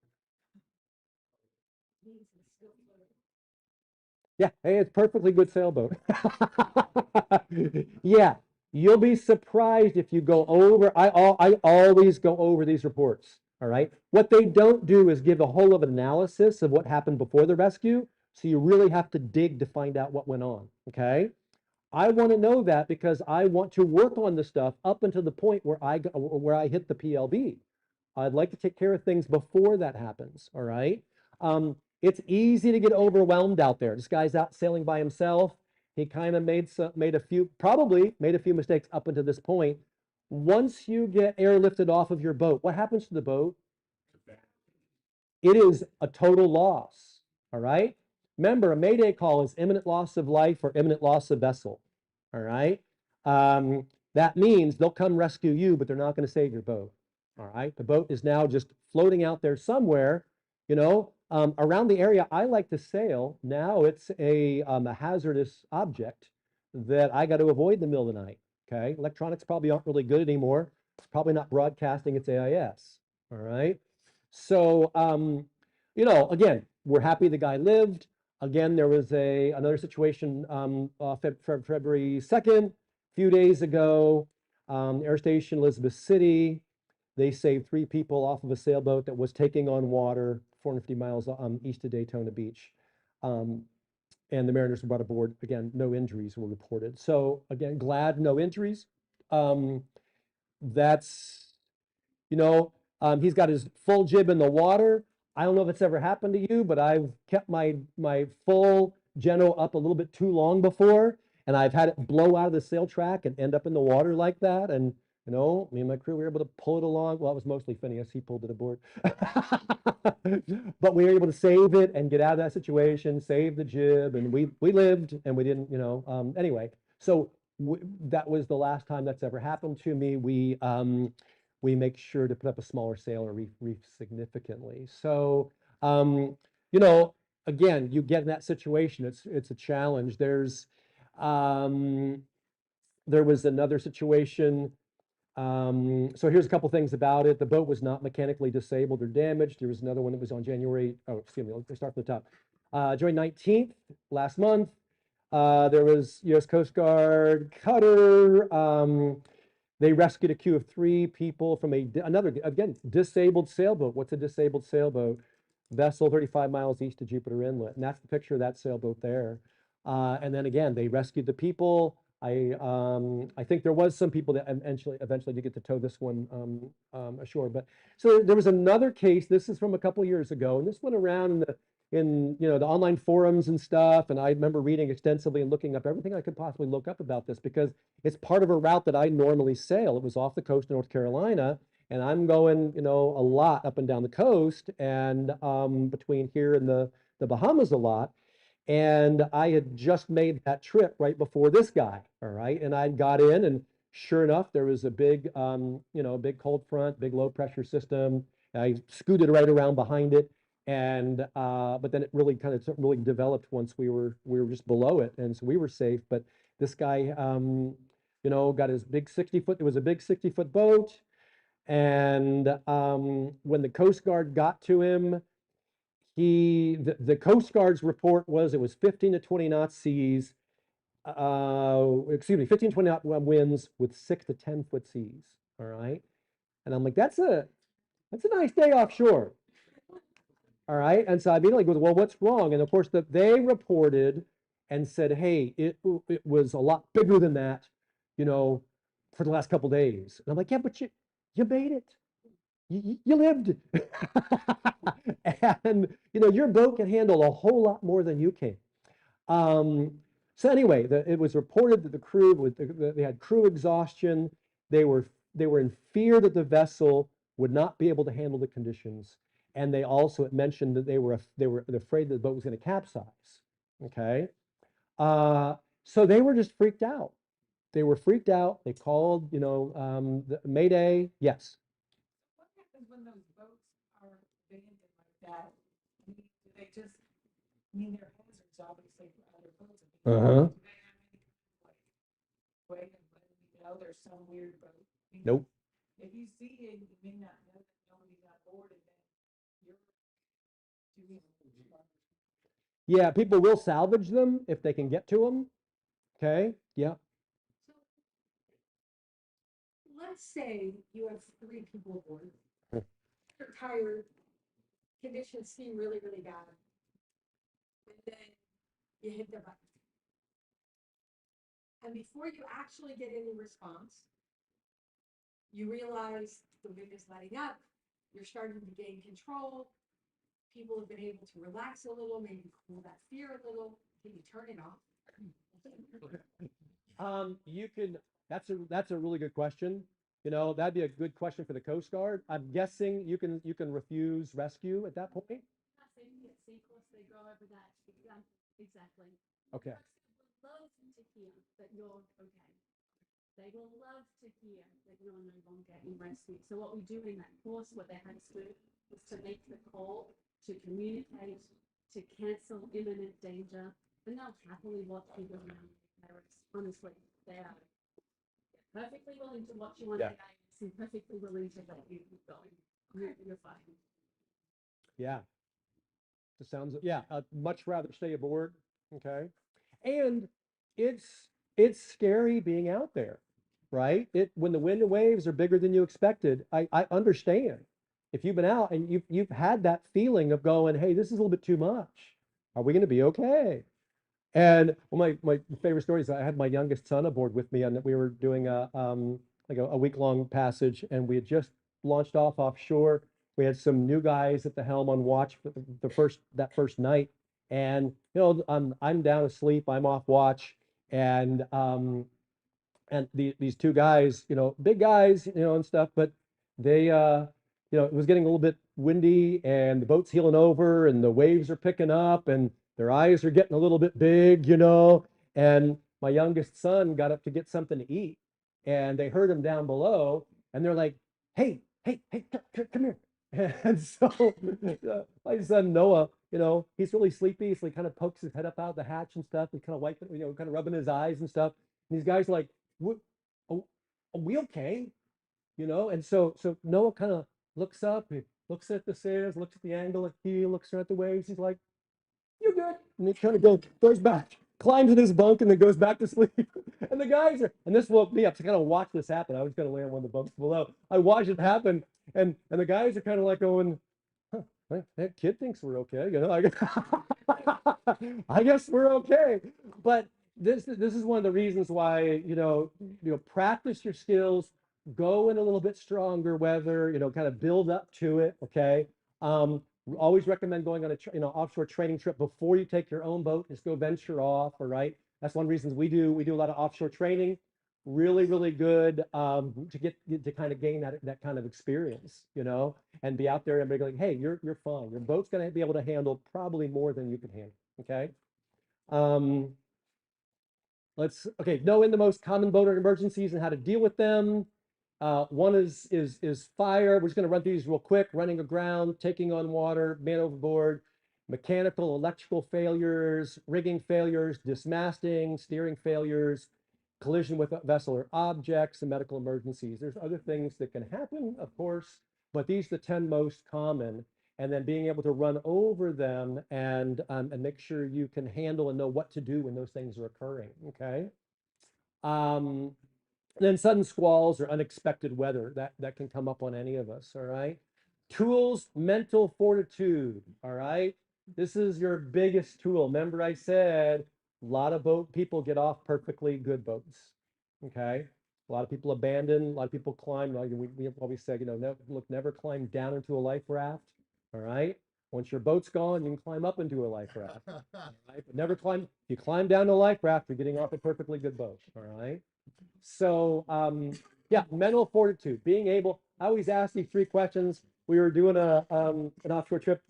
A: Yeah, hey, it's perfectly good sailboat. Yeah, you'll be surprised if you go over. I always go over these reports. All right. What they don't do is give a whole of an analysis of what happened before the rescue. So you really have to dig to find out what went on. Okay. I want to know that because I want to work on the stuff up until the point where I hit the PLB. I'd like to take care of things before that happens. All right. It's easy to get overwhelmed out there. This guy's out sailing by himself. He kind of probably made a few mistakes up until this point. Once you get airlifted off of your boat, what happens to the boat? It is a total loss. All right. Remember, a mayday call is imminent loss of life or imminent loss of vessel. All right. That means they'll come rescue you, but they're not going to save your boat. All right. The boat is now just floating out there somewhere, around the area I like to sail. Now it's a hazardous object that I got to avoid in the middle of the night. Okay. Electronics probably aren't really good anymore. It's probably not broadcasting its AIS. All right. So, again, we're happy the guy lived. Again, there was another situation February 2nd, a few days ago, Air Station Elizabeth City. They saved 3 people off of a sailboat that was taking on water 450 miles east of Daytona Beach. And the mariners were brought aboard. Again, no injuries were reported. So again, glad no injuries. That's, he's got his full jib in the water. I don't know if it's ever happened to you, but I've kept my full Geno up a little bit too long before, and I've had it blow out of the sail track and end up in the water like that. And me and my crew were able to pull it along. Well, it was mostly Phineas. He pulled it aboard. But we were able to save it and get out of that situation, save the jib, and we lived and we didn't, anyway. So that was the last time that's ever happened to me. We make sure to put up a smaller sail or reef significantly. So, again, you get in that situation, it's a challenge. There was another situation. So here's a couple things about it. The boat was not mechanically disabled or damaged. There was another one that was on let's start from the top. January 19th, last month, there was U.S. Coast Guard cutter. They rescued a crew of 3 people from another, again, disabled sailboat. What's a disabled sailboat? Vessel 35 miles east of Jupiter Inlet. And that's the picture of that sailboat there. And then again, they rescued the people. I think there was some people that eventually did get to tow this one ashore. But so there was another case. This is from a couple years ago, and this went around in the online forums and stuff. And I remember reading extensively and looking up everything I could possibly look up about this because it's part of a route that I normally sail. It was off the coast of North Carolina, and I'm going, a lot up and down the coast and between here and the Bahamas a lot. And I had just made that trip right before this guy, all right? And I got in, and sure enough, there was a big, big cold front, big low pressure system. I scooted right around behind it, and but then it really really developed once we were just below it, and so we were safe. But this guy, got his big 60-foot. It was a big 60-foot boat, and when the Coast Guard got to him, the Coast Guard's report was it was 15 to 20 knot seas, 15 to 20 knot winds with 6 to 10 foot seas. All right. And I'm like, that's a nice day offshore. All right. And so I immediately go, well, what's wrong? And of course, they reported and said, hey, it was a lot bigger than that, you know, for the last couple days. And I'm like, yeah, but you made it. You lived. And, you know, your boat can handle a whole lot more than you can. Um, so anyway, it was reported that the crew, they had crew exhaustion. They were in fear that the vessel would not be able to handle the conditions. And they also mentioned that they were afraid that the boat was going to capsize. Okay. So they were just freaked out. They were freaked out. They called, the Mayday. Yes.
C: What happens when those boats are abandoned like that? I mean, do they just, I mean, they're hazards obviously for other boats. but
A: Uh-huh.
C: Do they have any kind of like way of letting you know there's some weird boat? I mean,
A: Nope.
C: if you see it, you may not know that nobody's on board and then you're doing.
A: Yeah, people will salvage them if they can get to them. Okay. Yeah.
B: So let's say you have 3 people aboard. You're tired, conditions seem really, really bad. And then you hit the button. And before you actually get any response, you realize the wind is letting up, you're starting to gain control. People have been able to relax a little, maybe cool that fear a little. Can you turn it off?
A: That's a really good question. You know, that'd be a good question for the Coast Guard. I'm guessing you can refuse rescue at that point.
B: Not saying that Sequels, they go over that. Exactly.
A: Okay.
B: Would love to hear that you're okay. They will love to hear that you're no longer in rescue. So what we do in that course, what they had us do, was to make the call, to communicate, to cancel imminent danger, and they'll happily watch you go around the terrorists. Honestly, they are perfectly willing to watch you on
A: Yeah.
B: the ice and perfectly willing to let you keep going. You're fine.
A: Yeah. Yeah, I'd much rather stay aboard. Okay. And it's scary being out there, right? When the wind and waves are bigger than you expected, I understand. If you've been out and you've had that feeling of going, hey, this is a little bit too much. Are we going to be okay? And well, my favorite story is I had my youngest son aboard with me, and we were doing a week-long passage, and we had just launched off offshore. We had some new guys at the helm on watch for that first night, and I'm down asleep, I'm off watch, and these 2 guys, big guys, and stuff, but they, it was getting a little bit windy and the boat's heeling over and the waves are picking up and their eyes are getting a little bit big, and my youngest son got up to get something to eat and they heard him down below and they're like, hey, hey, hey, come here. And so my son Noah, he's really sleepy, so he kind of pokes his head up out of the hatch and stuff. He's kind of wiping, kind of rubbing his eyes and stuff. And these guys are like, what, are we okay? And so Noah kind of looks up, he looks at the sails, looks at the angle of keel, looks at the waves. He's like, you're good. And he kind of goes back, climbs in his bunk, and then goes back to sleep. And the guys and this woke me up to kind of watch this happen. I was going to lay on one of the bunks below. I watched it happen, and the guys are kind of like going, huh, that kid thinks we're okay. I guess we're okay. But this is one of the reasons why, practice your skills, go in a little bit stronger weather, kind of build up to it. Okay. We always recommend going on a offshore training trip before you take your own boat. Just go venture off. All right. That's one of the reasons we do a lot of offshore training. Really, really good to kind of gain that kind of experience, and be out there and be like, hey, you're fine. Your boat's going to be able to handle probably more than you can handle. Okay. Um, knowing the most common boat emergencies and how to deal with them. One is fire. We're just going to run through these real quick. Running aground, taking on water, man overboard, mechanical, electrical failures, rigging failures, dismasting, steering failures, collision with a vessel or objects, and medical emergencies. There's other things that can happen, of course, but these are the 10 most common. And then being able to run over them and make sure you can handle and know what to do when those things are occurring. Okay. And then sudden squalls or unexpected weather that can come up on any of us. All right. Tools, mental fortitude, all right? This is your biggest tool. Remember I said a lot of boat people get off perfectly good boats, okay? A lot of people abandon, a lot of people climb, like we always say, look, never climb down into a life raft, all right? Once your boat's gone, you can climb up into a life raft, all right? But never climb, if you climb down a life raft, you're getting off a perfectly good boat, all right? So, yeah, mental fortitude, being able, I always ask these three questions. We were doing an offshore trip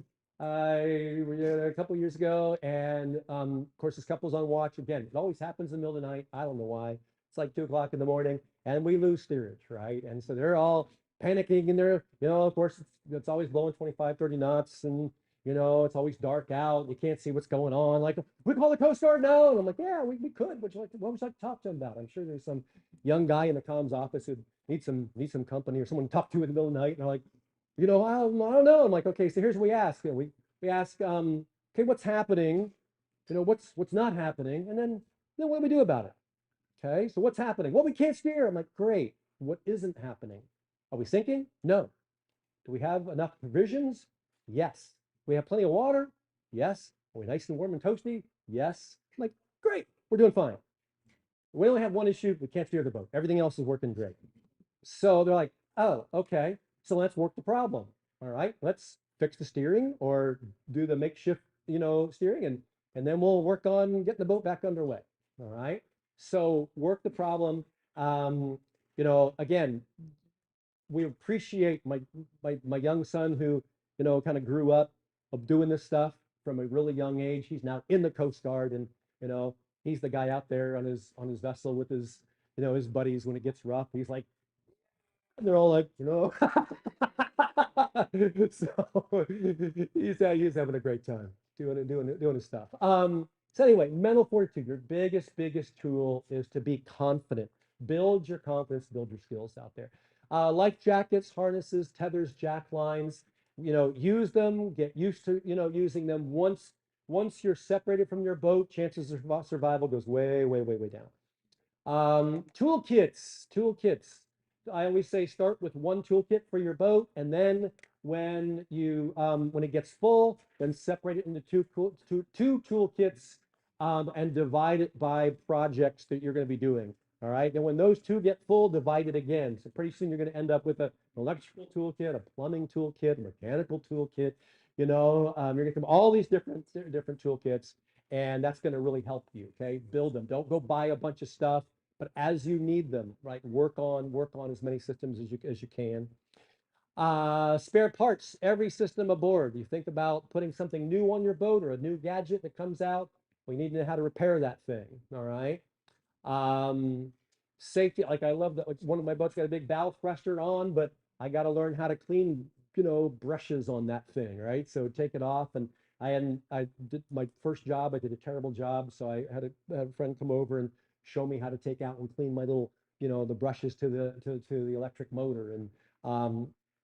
A: a couple years ago, and of course, this couple's on watch again. It always happens in the middle of the night. I don't know why. It's like 2 o'clock in the morning, and we lose steerage, right? And so they're all panicking, and they're, of course, it's always blowing 25, 30 knots, and it's always dark out. You can't see what's going on. Like, we call the Coast Guard now, and I'm like, yeah, we could. What would you like to talk to them about? I'm sure there's some young guy in the comms office who needs some company or someone to talk to in the middle of the night, and they're like, I don't know. I'm like, okay, so here's what we ask. We ask, okay, what's happening? What's not happening, and then what do we do about it? Okay, so what's happening? Well, we can't steer. I'm like, great. What isn't happening? Are we sinking? No. Do we have enough provisions? Yes. We have plenty of water? Yes. Are we nice and warm and toasty? Yes. I'm like, great. We're doing fine. We only have one issue. We can't steer the boat. Everything else is working great. So they're like, oh, okay. So let's work the problem. All right. Let's fix the steering or do the makeshift, steering, and then we'll work on getting the boat back underway. All right. So work the problem. Again, we appreciate my young son who, kind of grew up of doing this stuff from a really young age. He's now in the Coast Guard, and he's the guy out there on his vessel with his buddies when it gets rough. He's like, and they're all like, so he's having a great time doing his stuff. So anyway, mental fortitude, your biggest tool is to be confident. Build your confidence, build your skills out there. Life jackets, harnesses, tethers, jack lines, use them, get used to, using them. Once you're separated from your boat, chances of survival goes way, way, way, way down. Toolkits. I always say start with one toolkit for your boat, and then when it gets full, then separate it into two toolkits, and divide it by projects that you're going to be doing. All right. And when those two get full, divide it again. So pretty soon you're going to end up with an electrical toolkit, a plumbing toolkit, a mechanical toolkit. You're going to come all these different toolkits, and that's going to really help you. Okay, build them. Don't go buy a bunch of stuff, but as you need them, right? Work on as many systems as you can. Spare parts, every system aboard. You think about putting something new on your boat or a new gadget that comes out. We need to know how to repair that thing. All right. Safety, like I love that, like one of my boats got a big bow thruster on, but I got to learn how to clean, brushes on that thing, right? So take it off, and I did my first job, I did a terrible job, so I had a friend come over and show me how to take out and clean my little, the brushes to the electric motor, and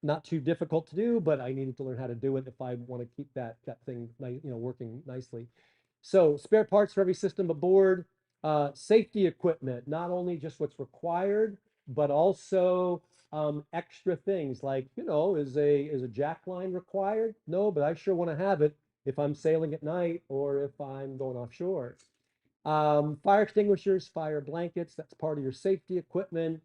A: not too difficult to do, but I needed to learn how to do it if I want to keep that thing, working nicely. So spare parts for every system aboard. Safety equipment, not only just what's required, but also extra things like, is a jack line required? No, but I sure want to have it if I'm sailing at night or if I'm going offshore. Fire extinguishers, fire blankets, that's part of your safety equipment.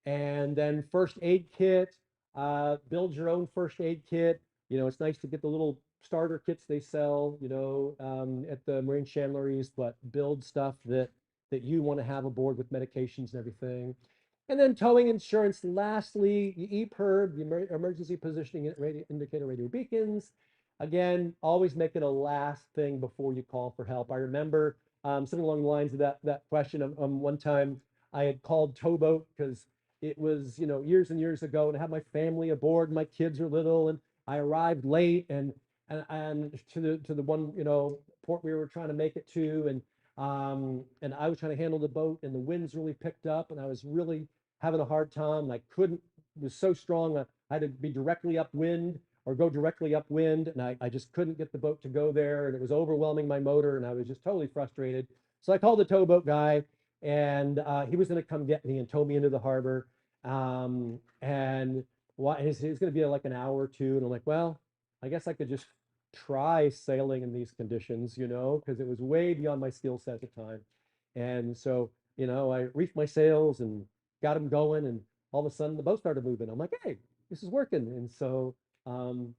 A: And then first aid kit, build your own first aid kit. It's nice to get the little starter kits they sell, at the marine chandleries, but build stuff that you want to have aboard with medications and everything. And then towing insurance. Lastly, the EPIRB, the emergency positioning indicator radio beacons. Again, always make it a last thing before you call for help. I remember something along the lines of that question. One time I had called towboat because it was, years and years ago, and I had my family aboard, my kids are little, and I arrived late and to the one, port we were trying to make it to, and I was trying to handle the boat, and the winds really picked up, and I was really having a hard time. I couldn't, it was so strong, I had to be directly upwind or go directly upwind, and I just couldn't get the boat to go there, and it was overwhelming my motor, and I was just totally frustrated. So I called the towboat guy, and he was going to come get me and tow me into the harbor. And why it's going to be like an hour or two. And I'm like, well, I guess I could just try sailing in these conditions, you know, because it was way beyond my skill set at the time. And so, you know, I reefed my sails and got them going, and all of a sudden the boat started moving. I'm like, hey, this is working. And so, you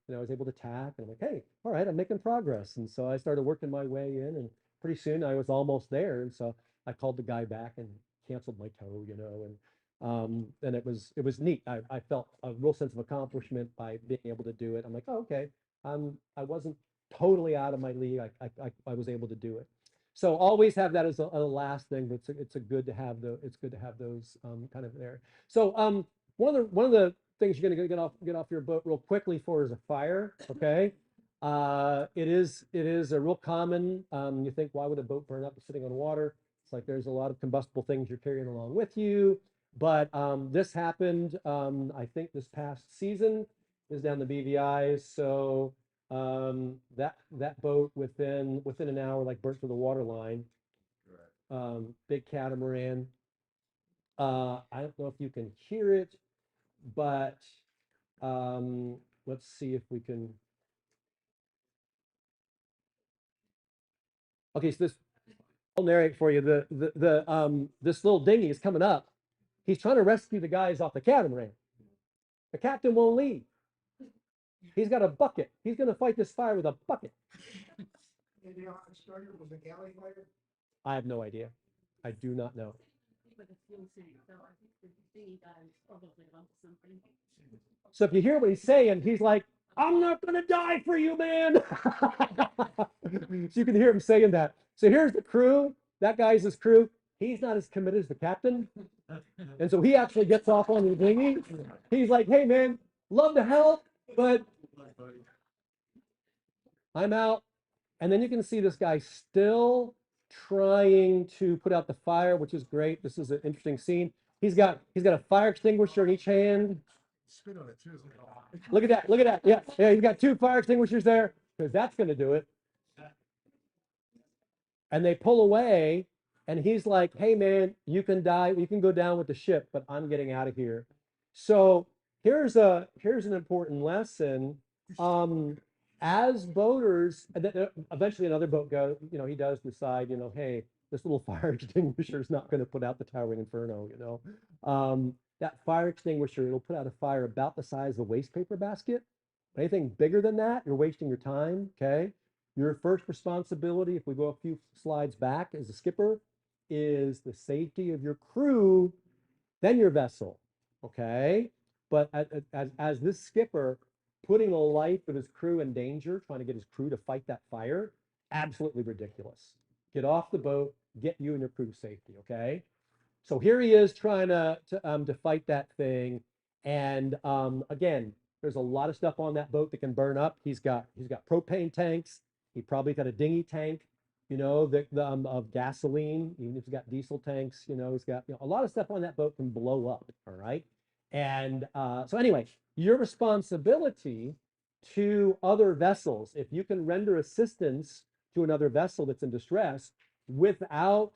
A: know, I was able to tack, and I'm like, hey, all right, I'm making progress. And so I started working my way in, and pretty soon I was almost there. And so I called the guy back and canceled my tow, you know, and it was neat. I felt a real sense of accomplishment by being able to do it. I'm like, oh, okay, I wasn't totally out of my league. I was able to do it. So always have that as a last thing, but it's a good to have it's good to have those kind of there. So one of the things you're gonna get off your boat real quickly for is a fire. Okay. It is a real common, you think, why would a boat burn up sitting on water? It's like there's a lot of combustible things you're carrying along with you. But this happened, I think this past season is down the BVI. So that boat within an hour, like burnt to the water line. Big catamaran. I don't know if you can hear it, but let's see if we can. Okay, so I'll narrate for you. This little dinghy is coming up. He's trying to rescue the guys off the catamaran. The captain won't leave. He's got a bucket. He's going to fight this fire with a bucket.
D: And you know, it started with a galley fire.
A: I have no idea. I do not know. So if you hear what he's saying, he's like, I'm not going to die for you, man. So you can hear him saying that. So here's the crew. That guy's his crew. He's not as committed as the captain. And so he actually gets off on the dinghy. He's like, hey, man, love to help, but I'm out. And then you can see this guy still trying to put out the fire, which is great. This is an interesting scene. He's got a fire extinguisher in each hand.
D: Spit on it too.
A: Look at that. Look at that. Yeah, yeah, he's got 2 fire extinguishers there, because that's going to do it. And they pull away, and he's like, hey, man, you can die. You can go down with the ship, but I'm getting out of here. So here's an important lesson. As boaters, eventually another boat goes, you know, he does decide, you know, hey, this little fire extinguisher is not going to put out the towering inferno, you know. That fire extinguisher, it'll put out a fire about the size of a waste paper basket. Anything bigger than that, you're wasting your time, okay? Your first responsibility, if we go a few slides back as a skipper, is the safety of your crew, then your vessel, okay? But as this skipper, putting the life of his crew in danger, trying to get his crew to fight that fire, absolutely ridiculous. Get off the boat, get you and your crew to safety, okay? So here he is trying to fight that thing. And again, there's a lot of stuff on that boat that can burn up. He's got propane tanks. He probably got a dinghy tank, you know, of gasoline. Even if he's got diesel tanks, you know, he's got, you know, a lot of stuff on that boat can blow up. All right. And so anyway, your responsibility to other vessels, if you can render assistance to another vessel that's in distress without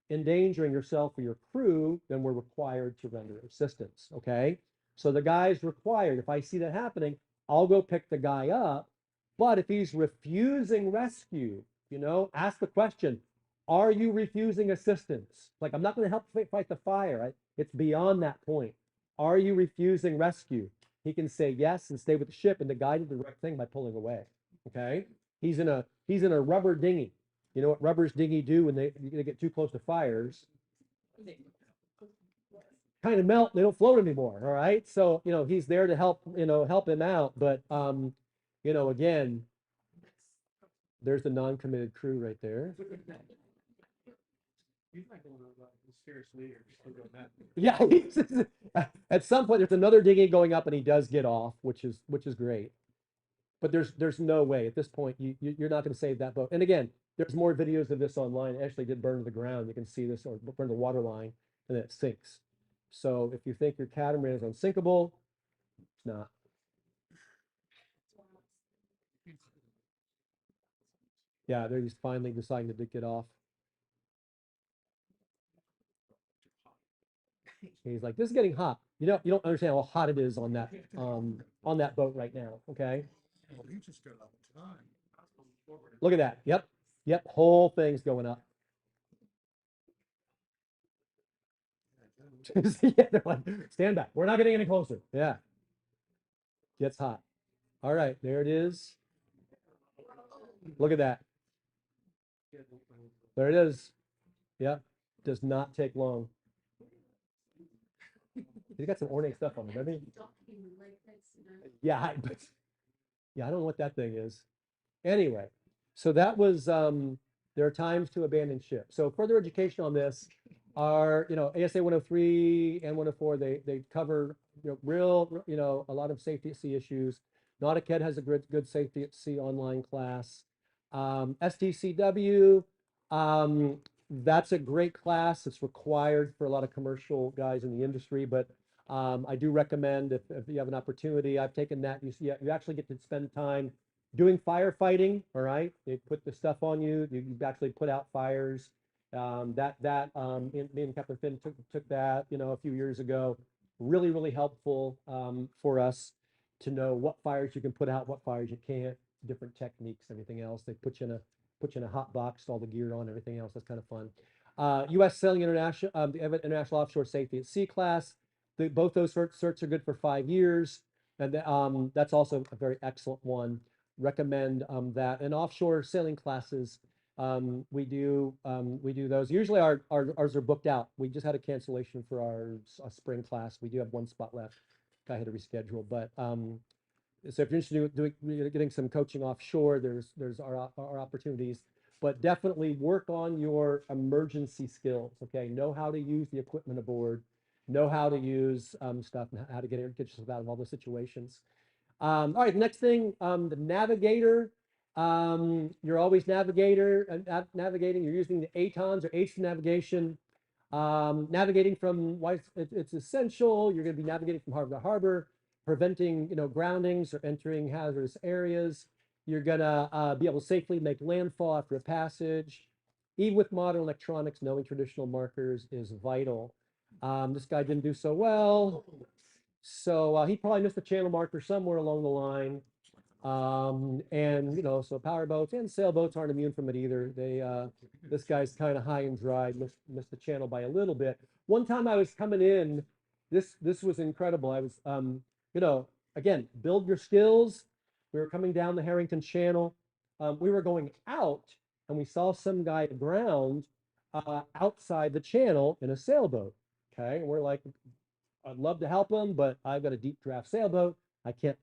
A: endangering yourself or your crew, then we're required to render assistance. Okay. So the guy's required, if I see that happening, I'll go pick the guy up. But if he's refusing rescue, you know, ask the question, are you refusing assistance? Like, I'm not going to help fight the fire. Right? It's beyond that point. Are you refusing rescue? He can say yes and stay with the ship, and the guy did the right thing by pulling away. Okay. He's in a rubber dinghy. You know what rubbers dinghy do when they get too close to fires? Kind of melt. They don't float anymore. All right. So, you know, he's there to help him out. But, you know, again, there's the non-committed crew right there. Yeah. At some point, there's another dinghy going up, and he does get off, which is great. But there's no way at this point you're not going to save that boat. And again, there's more videos of this online. It actually did burn to the ground. You can see this, or burn the water line, and then it sinks. So if you think your catamaran is unsinkable, it's not. Yeah, they're just finally deciding to get off. He's like, this is getting hot. you don't understand how hot it is on that boat right now, okay?
D: Well, he just got up in time.
A: Look at that. Yep. Yep. Whole thing's going up. Yeah, they're like, stand back. We're not getting any closer. Yeah. Gets hot. All right, there it is. Look at that. There it is. Yep. Does not take long. He's got some ornate stuff on him, doesn't he? Yeah, yeah, I don't know what that thing is. Anyway, so that was there are times to abandon ship. So further education on this are, ASA 103 and 104, they cover, a lot of safety at sea issues. NautiCAD has a good safety at sea online class. STCW, that's a great class. It's required for a lot of commercial guys in the industry, but I do recommend if you have an opportunity, I've taken that. You actually get to spend time doing firefighting. All right, they put the stuff on you. You actually put out fires. Me and Captain Finn took that, a few years ago. Really helpful for us to know what fires you can put out, what fires you can't, different techniques, everything else. They put you in a hot box, all the gear on, everything else. That's kind of fun. U.S. Sailing International, the International Offshore Safety at Sea class. Both those certs are good for 5 years, and that's also a very excellent one. Recommend that. And offshore sailing classes, we do those. Usually ours are booked out. We just had a cancellation for our spring class. We do have one spot left. I had to reschedule, but so if you're interested in getting some coaching offshore, there's our opportunities. But definitely work on your emergency skills. Okay, know how to use the equipment aboard, know how to use stuff, and how to get yourself out of all those situations. All right, next thing, the navigator. You're always navigating. You're using the ATONs or aids to navigation. Navigating from why it's essential. You're going to be navigating from harbor to harbor, preventing groundings or entering hazardous areas. You're going to be able to safely make landfall after a passage. Even with modern electronics, knowing traditional markers is vital. This guy didn't do so well. So he probably missed a channel marker somewhere along the line. So power boats and sailboats aren't immune from it either. This guy's kind of high and dry, missed the channel by a little bit. One time I was coming in, this was incredible. I was, again, build your skills. We were coming down the Herrington Channel. We were going out and we saw some guy aground outside the channel in a sailboat. Okay, and we're like, I'd love to help him, but I've got a deep draft sailboat. I can't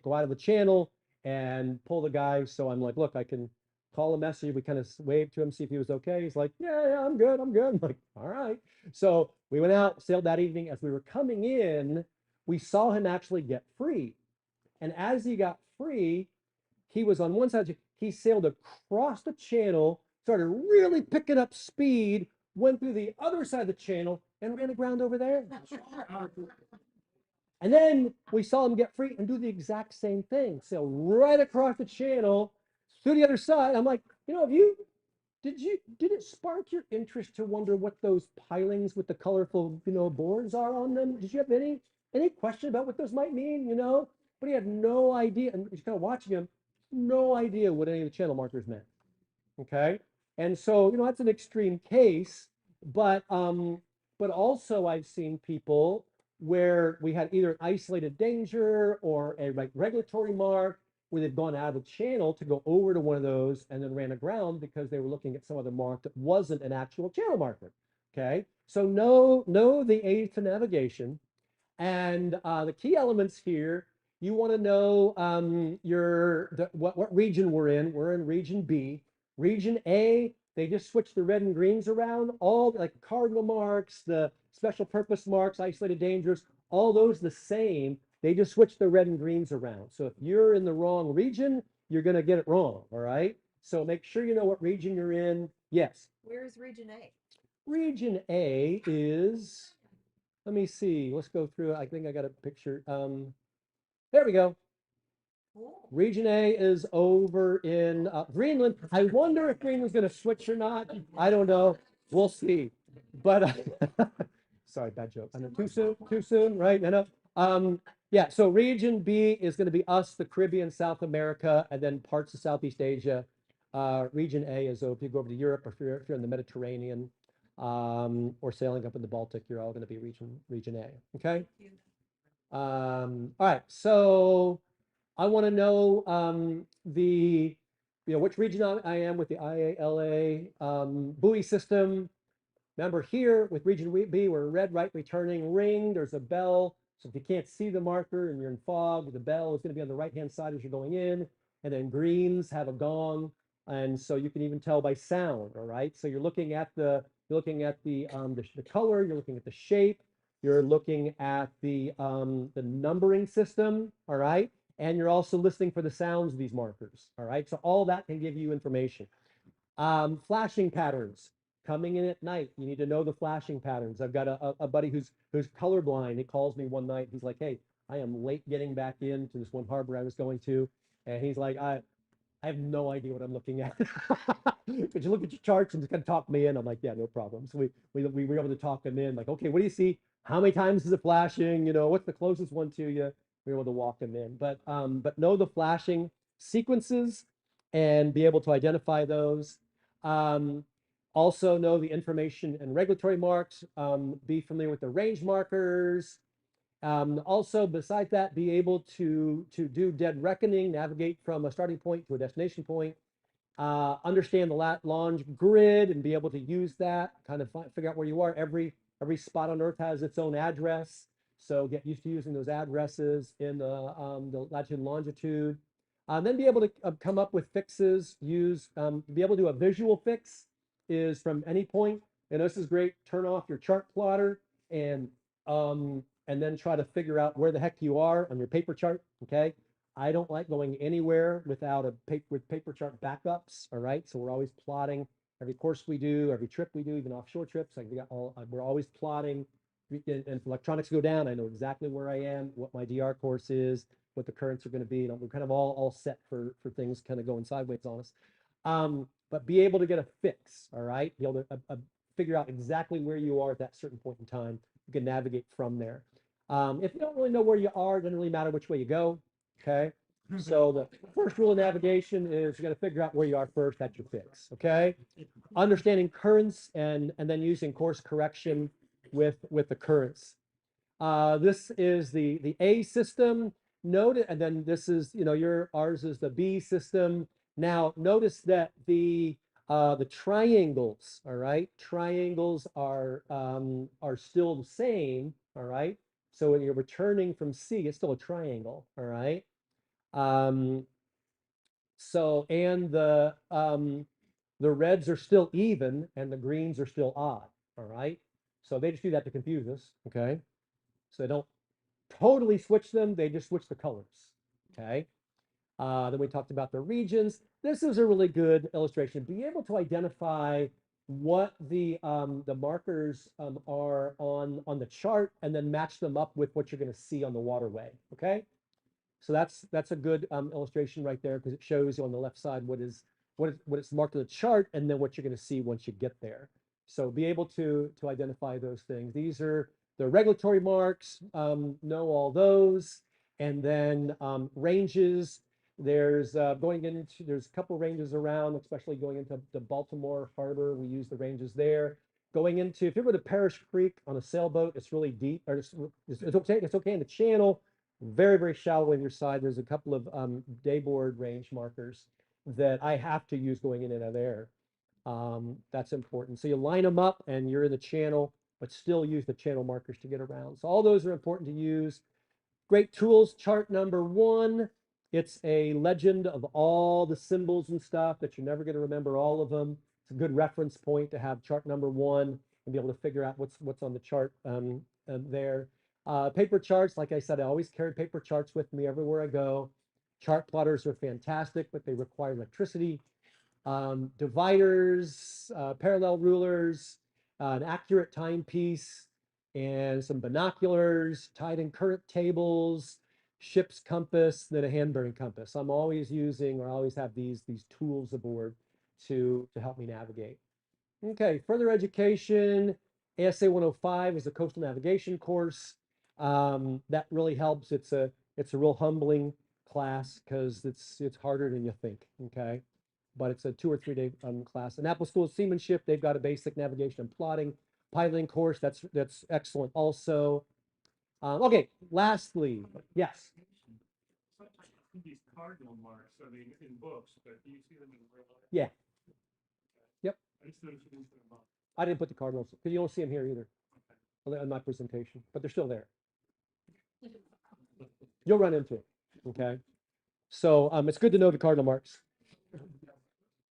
A: go out of the channel and pull the guy. So I'm like, look, I can call a message. We kind of waved to him, see if he was okay. He's like, yeah, I'm good. I'm like, all right. So we went out, sailed that evening. As we were coming in, we saw him actually get free. And as he got free, he was on one side. He sailed across the channel, started really picking up speed, went through the other side of the channel and ran aground over there. And then we saw him get free and do the exact same thing. Sail right across the channel through the other side. I'm like, did it spark your interest to wonder what those pilings with the colorful, boards are on them? Did you have any question about what those might mean, But he had no idea. And he's kind of watching him, no idea what any of the channel markers meant. Okay. And so, that's an extreme case, but also I've seen people where we had either an isolated danger or a regulatory mark where they've gone out of the channel to go over to one of those and then ran aground because they were looking at some other mark that wasn't an actual channel marker. Okay, so know the aids to navigation, and the key elements here. You want to know what region we're in. We're in region B. Region A, they just switch the red and greens around. All like cardinal marks, the special purpose marks, isolated dangers, all those the same. They just switch the red and greens around. So if you're in the wrong region, you're going to get it wrong. All right. So make sure you know what region you're in. Yes.
E: Where is region A?
A: Region A is, let me see. Let's go through it. I think I got a picture. There we go.
E: Cool.
A: Region A is over in Greenland. I wonder if Greenland's going to switch or not. I don't know. We'll see. But Sorry, bad joke. I know, too soon, right? I know. Yeah, so region B is going to be us, the Caribbean, South America, and then parts of Southeast Asia. Region A is, if you go over to Europe, or if you're in the Mediterranean, or sailing up in the Baltic, you're all going to be region A, okay? All right, so I want to know which region I am with the IALA buoy system. Remember here with region B, we're red, right, returning ring. There's a bell. So if you can't see the marker and you're in fog, the bell is going to be on the right-hand side as you're going in. And then greens have a gong. And so you can even tell by sound, all right? So you're looking at the color, you're looking at the shape, you're looking at the numbering system, all right? And you're also listening for the sounds of these markers, all right? So all that can give you information. Flashing patterns coming in at night. You need to know the flashing patterns. I've got a buddy who's colorblind. He calls me one night. He's like, "Hey, I am late getting back into this one harbor I was going to," and he's like, "I have no idea what I'm looking at." Could you look at your charts and just kind of talk me in? I'm like, "Yeah, no problem." So we were able to talk him in. Like, "Okay, what do you see? How many times is it flashing? You know, what's the closest one to you?" We were able to walk him in. But know the flashing sequences and be able to identify those. Also know the information and regulatory marks, be familiar with the range markers. Also, besides that, be able to do dead reckoning, navigate from a starting point to a destination point, understand the lat longe grid and be able to use that, kind of figure out where you are. Every spot on Earth has its own address. So get used to using those addresses in the latitude and longitude. Then be able to come up with fixes, be able to do a visual fix is from any point. And this is great. Turn off your chart plotter and then try to figure out where the heck you are on your paper chart, okay? I don't like going anywhere without paper chart backups, all right? So we're always plotting every course we do, every trip we do, even offshore trips. Like we're always plotting. And if electronics go down, I know exactly where I am, what my DR course is, what the currents are going to be. We're kind of all set for things kind of going sideways on us. But be able to get a fix, all right? Be able to figure out exactly where you are at that certain point in time. You can navigate from there. If you don't really know where you are, it doesn't really matter which way you go, okay? So the first rule of navigation is you got to figure out where you are first. That's your fix, okay? Understanding currents and then using course correction with the currents. This is the A system. Note it, and then this is, ours is the B system. Now notice that the triangles, all right, triangles are still the same, all right. So when you're returning from C, it's still a triangle, all right. So and the reds are still even and the greens are still odd, all right. So they just do that to confuse us, okay. So they don't totally switch them, they just switch the colors, okay. Then we talked about the regions. This is a really good illustration. Be able to identify what the markers are on the chart and then match them up with what you're going to see on the waterway, okay. So that's a good illustration right there because it shows you on the left side what is marked on the chart and then what you're going to see once you get there. So be able to identify those things. These are the regulatory marks, know all those, and then ranges. There's a couple ranges around, especially going into the Baltimore Harbor. We use the ranges there. Going into, if you go to Parish Creek on a sailboat, it's really deep, or it's okay in the channel, very, very shallow in your side. There's a couple of dayboard range markers that I have to use going in and out of there. That's important. So you line them up and you're in the channel, but still use the channel markers to get around. So all those are important to use. Great tools, chart number 1. It's a legend of all the symbols and stuff that you're never going to remember all of them. It's a good reference point to have chart number 1 and be able to figure out what's on the chart there. Paper charts, like I said, I always carry paper charts with me everywhere I go. Chart plotters are fantastic, but they require electricity. Dividers, parallel rulers, an accurate timepiece, and some binoculars, tide and current tables, ship's compass, then a hand-bearing compass. I'm always using, or I always have these tools aboard to help me navigate. Okay, further education. ASA 105 is a coastal navigation course. That really helps. It's a real humbling class because it's harder than you think. Okay, but it's a 2 or 3 day class. Annapolis School of Seamanship, they've got a basic navigation and plotting piloting course. That's excellent also. Okay, lastly, yes.
F: Sometimes I see these cardinal marks, are they in books, but do you see them in real life?
A: Yeah. Yep.
F: I just noticed you didn't put them up.
A: I didn't put the cardinals because you don't see them here either on my presentation, but they're still there. You'll run into it. Okay. So it's good to know the cardinal marks.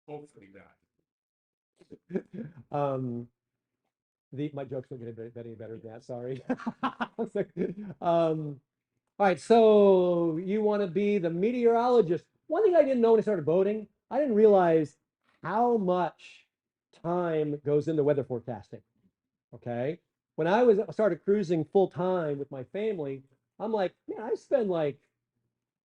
F: Hopefully not.
A: My jokes don't get any better than that. Sorry. All right. So you want to be the meteorologist. One thing I didn't know when I started boating, I didn't realize how much time goes into weather forecasting. Okay. When I started cruising full time with my family, I'm like, man, I spend like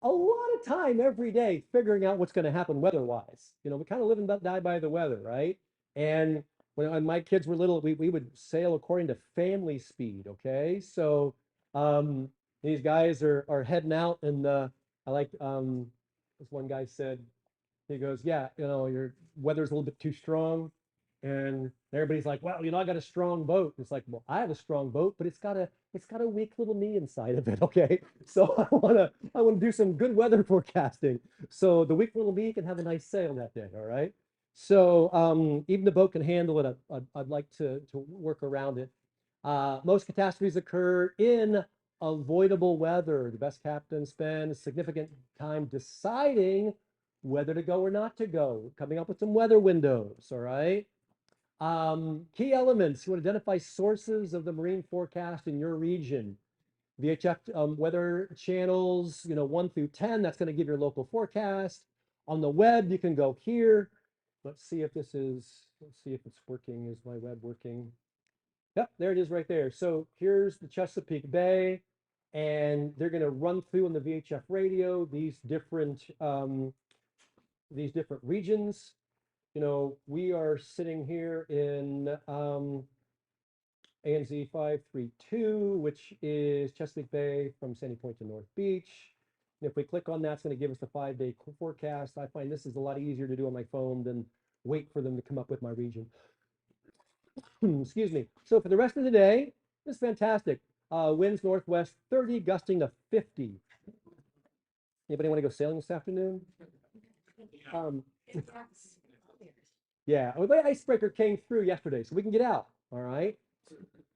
A: a lot of time every day figuring out what's going to happen weather-wise. You know, we kind of live and die by the weather, right? And when my kids were little, we would sail according to family speed. Okay, so these guys are heading out, and I like this one guy said, he goes, yeah, you know, your weather's a little bit too strong. And everybody's like, well, you know, I got a strong boat. It's like, well, I have a strong boat, but it's got a weak little me inside of it. Okay. So I wanna do some good weather forecasting. So the weak little me can have a nice sail that day. All right. So even the boat can handle it. I'd like to work around it. Most catastrophes occur in avoidable weather. The best captains spend significant time deciding whether to go or not to go, coming up with some weather windows. All right. Key elements, you want to identify sources of the marine forecast in your region. VHF weather channels, 1 through 10, that's going to give your local forecast. On the web, you can go here. Let's see if it's working. Is my web working? Yep, there it is right there. So here's the Chesapeake Bay, and they're going to run through on the VHF radio these different regions. We are sitting here in ANZ 532, which is Chesapeake Bay from Sandy Point to North Beach. And if we click on that, it's going to give us the 5-day forecast. I find this is a lot easier to do on my phone than wait for them to come up with my region. Excuse me. So for the rest of the day, this is fantastic. Winds northwest 30, gusting to 50. Anybody want to go sailing this afternoon? Yeah, well, the icebreaker came through yesterday, so we can get out. All right.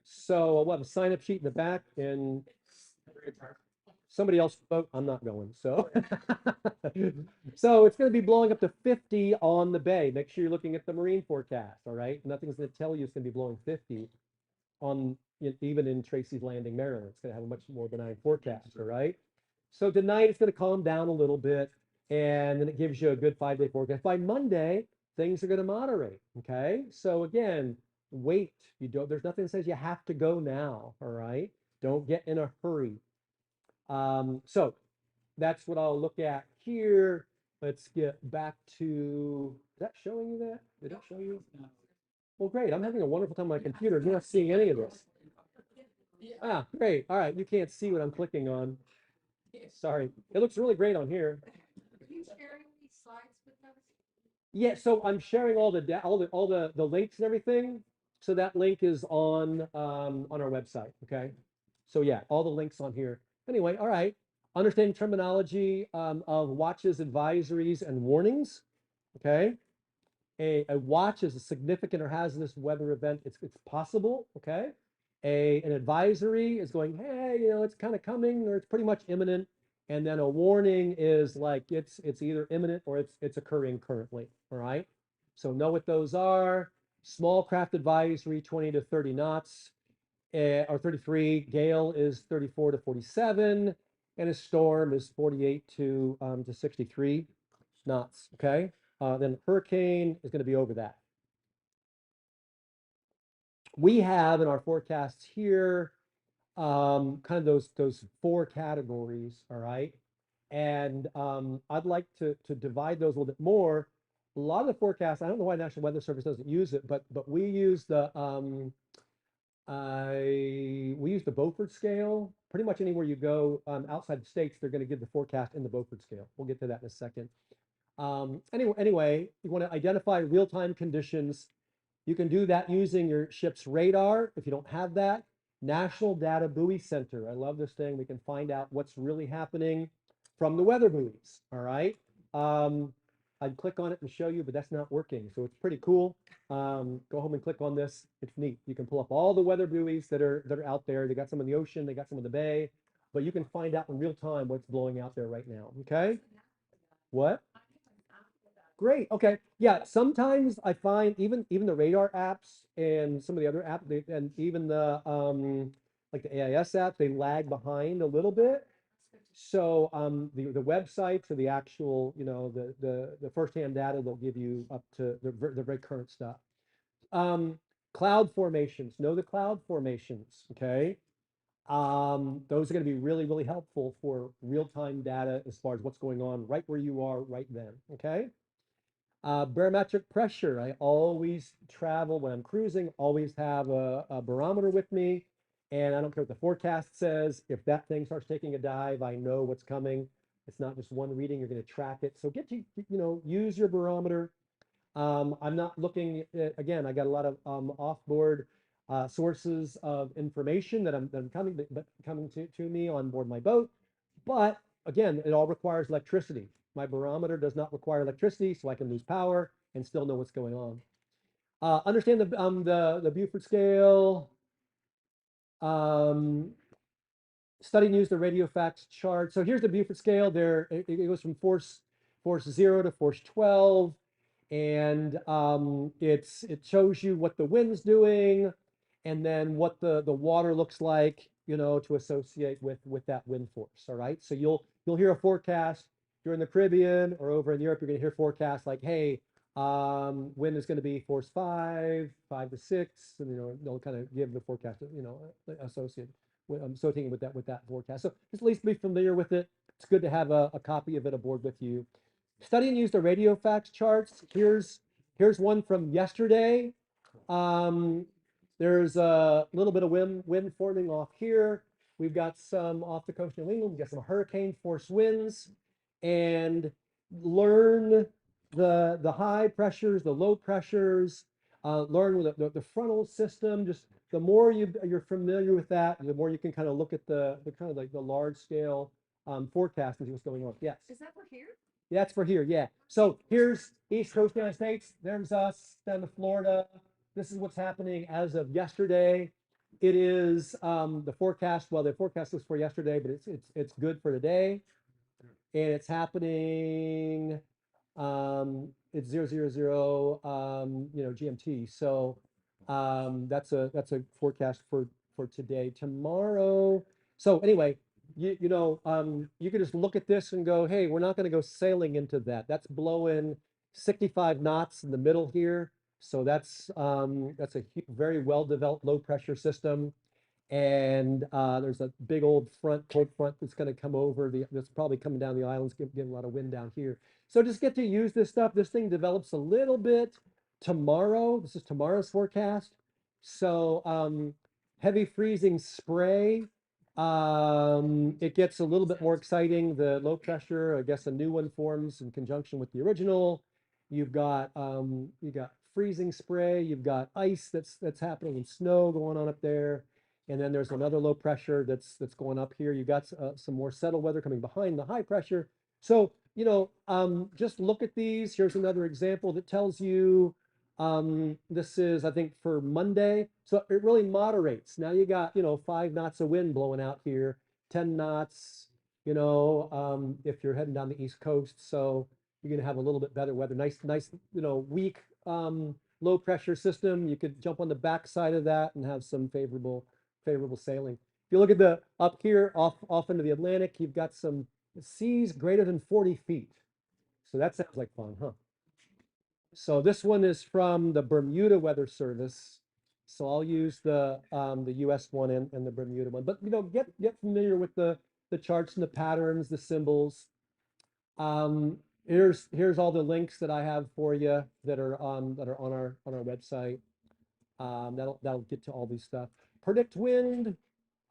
A: So we'll have a sign-up sheet in the back, and somebody else vote. I'm not going. So, so it's going to be blowing up to 50 on the bay. Make sure you're looking at the marine forecast. All right. Nothing's going to tell you it's going to be blowing 50 on even in Tracy's Landing, Maryland. It's going to have a much more benign forecast. All right. So tonight it's going to calm down a little bit, and then it gives you a good 5-day forecast. By Monday, things are going to moderate. Okay. So again, wait. There's nothing that says you have to go now. All right. Don't get in a hurry. So that's what I'll look at here. Let's get back to, is that showing you that? Did it show you? Well, great. I'm having a wonderful time on my computer. You're not seeing any of this. Ah, great. All right. You can't see what I'm clicking on. Sorry. It looks really great on here.
B: Are you sharing these slides with us?
A: Yeah, so I'm sharing all the links and everything. So that link is on our website. Okay. So yeah, all the links on here. Anyway, all right. Understanding terminology of watches, advisories, and warnings. Okay. A watch is a significant or hazardous weather event. It's possible. Okay. An advisory is going, hey, it's kind of coming, or it's pretty much imminent. And then a warning is like it's either imminent or it's occurring currently. All right. So know what those are. Small craft advisory, 20 to 30 knots, or 33. Gale is 34 to 47, and a storm is 48 to 63 knots. Okay. Then hurricane is going to be over that. We have in our forecasts here kind of those 4 categories. All right. And I'd like to divide those a little bit more. A lot of the forecasts, I don't know why National Weather Service doesn't use it, but we use the We use the Beaufort scale. Pretty much anywhere you go outside the states, they're going to give the forecast in the Beaufort scale. We'll get to that in a second. Anyway, you want to identify real-time conditions. You can do that using your ship's radar. If you don't have that, National Data Buoy Center. I love this thing. We can find out what's really happening from the weather buoys. All right. I'd click on it and show you, but that's not working. So it's pretty cool. Go home and click on this. It's neat. You can pull up all the weather buoys that are out there. They got some in the ocean, they got some in the bay, but you can find out in real time what's blowing out there right now. Okay. What? Great. Okay. Yeah. Sometimes I find even the radar apps and some of the other apps, and even the like the AIS apps, they lag behind a little bit. So the websites or the actual, the firsthand data they'll give you up to the very current stuff. Cloud formations. Know the cloud formations. Okay. Those are going to be really, really helpful for real-time data as far as what's going on right where you are right then. Okay. Barometric pressure. I always travel when I'm cruising, always have a barometer with me. And I don't care what the forecast says. If that thing starts taking a dive, I know what's coming. It's not just one reading, you're going to track it. So use your barometer. I'm not looking at, again, I got a lot of off-board sources of information that I'm coming to me on board my boat. But again, it all requires electricity. My barometer does not require electricity, so I can lose power and still know what's going on. Understand the Beaufort scale. Study and use the radio facts chart. So here's the Beaufort scale. There, it goes from force 0 to force 12, and it shows you what the wind's doing, and then what the water looks like, to associate with that wind force. All right. So you'll hear a forecast. If you're in the Caribbean or over in Europe, you're going to hear forecasts like, hey, wind is going to be force 5 to 6, and they'll kind of give the forecast, associated associating with that forecast. So just at least be familiar with it. It's good to have a copy of it aboard with you. Study and use the radio facts charts. Here's one from yesterday. There's a little bit of wind forming off here. We've got some off the coast of New England. We've got some hurricane force winds, and learn the high pressures, the low pressures. Learn the frontal system. Just the more you're familiar with that, the more you can kind of look at the kind of like the large scale forecast and see what's going on. Yes.
E: Is that for here?
A: That's for here, yeah. So here's East Coast United States. There's us down to Florida. This is what's happening as of yesterday. It is the forecast. Well, the forecast was for yesterday, but it's good for today, and it's happening. It's 000 GMT. So that's a forecast for today. Tomorrow. So anyway, you can just look at this and go, hey, we're not going to go sailing into that. That's blowing 65 knots in the middle here. So that's a very well-developed low pressure system. And there's a big old cold front that's going to come over. That's probably coming down the islands, getting a lot of wind down here. So just get to use this stuff. This thing develops a little bit tomorrow. This is tomorrow's forecast. So heavy freezing spray. It gets a little bit more exciting. The low pressure, I guess a new one forms in conjunction with the original. You've got freezing spray. You've got ice that's happening and snow going on up there. And then there's another low pressure that's going up here. You got some more settled weather coming behind the high pressure. So, just look at these. Here's another example that tells you, this is, I think, for Monday. So it really moderates. Now you got, 5 knots of wind blowing out here, 10 knots, if you're heading down the East Coast. So you're going to have a little bit better weather. Nice, weak, low pressure system. You could jump on the back side of that and have some favorable sailing. If you look at up here off into the Atlantic, you've got some seas greater than 40 feet. So that sounds like fun, huh? So this one is from the Bermuda Weather Service. So I'll use the US one and the Bermuda one. But get familiar with the charts and the patterns, the symbols. Here's all the links that I have for you that are on our website. That'll get to all these stuff. Predict Wind,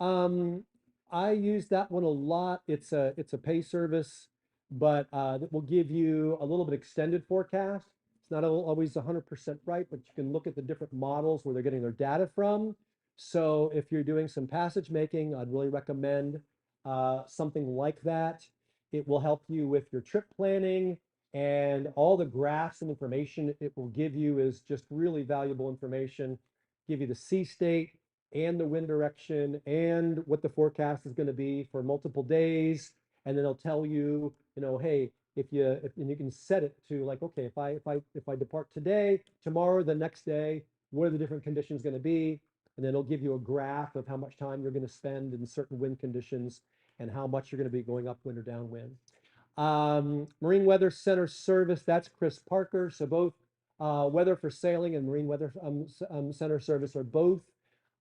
A: I use that one a lot. It's a pay service, but that will give you a little bit extended forecast. It's not always 100% right, but you can look at the different models where they're getting their data from. So if you're doing some passage making, I'd really recommend something like that. It will help you with your trip planning, and all the graphs and information it will give you is just really valuable information. Give you the sea state and the wind direction and what the forecast is going to be for multiple days. And then it'll tell you, hey, and you can set it to like, okay, if I depart today, tomorrow, the next day, what are the different conditions going to be? And then it'll give you a graph of how much time you're going to spend in certain wind conditions and how much you're going to be going upwind or downwind. Marine Weather Center Service, that's Chris Parker. So both Weather for Sailing and Marine Weather Center Service are both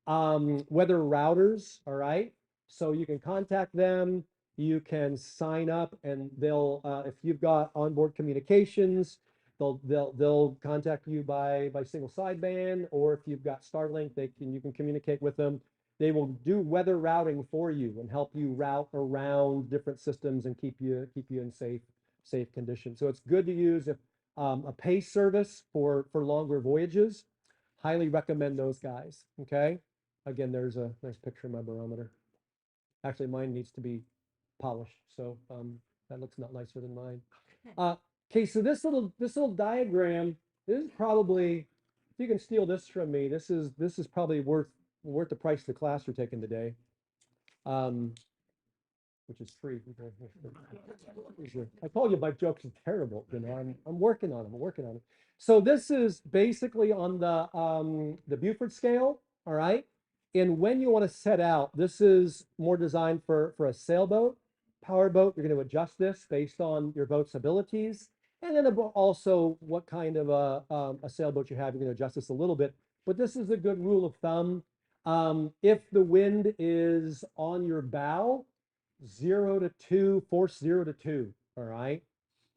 A: weather routers, all right? So you can contact them, you can sign up, and they'll, if you've got onboard communications, they'll contact you by single sideband, or if you've got Starlink, you can communicate with them. They will do weather routing for you and help you route around different systems and keep you in safe conditions. So it's good to use if a pay service for longer voyages. Highly recommend those guys. Okay. Again, there's a nice picture of my barometer. Actually, mine needs to be polished, so that looks not nicer than mine. Okay, so this little diagram, this is probably, if you can steal this from me, this is probably worth the price of the class you're taking today, which is free. I told you my jokes are terrible. I'm working on them. I'm working on it. So this is basically on the Beaufort scale. All right. And when you want to set out, this is more designed for a sailboat, powerboat. You're going to adjust this based on your boat's abilities, and then also what kind of a sailboat you have. You're going to adjust this a little bit, but this is a good rule of thumb. If the wind is on your bow, 0 to 2, force 0 to 2. All right.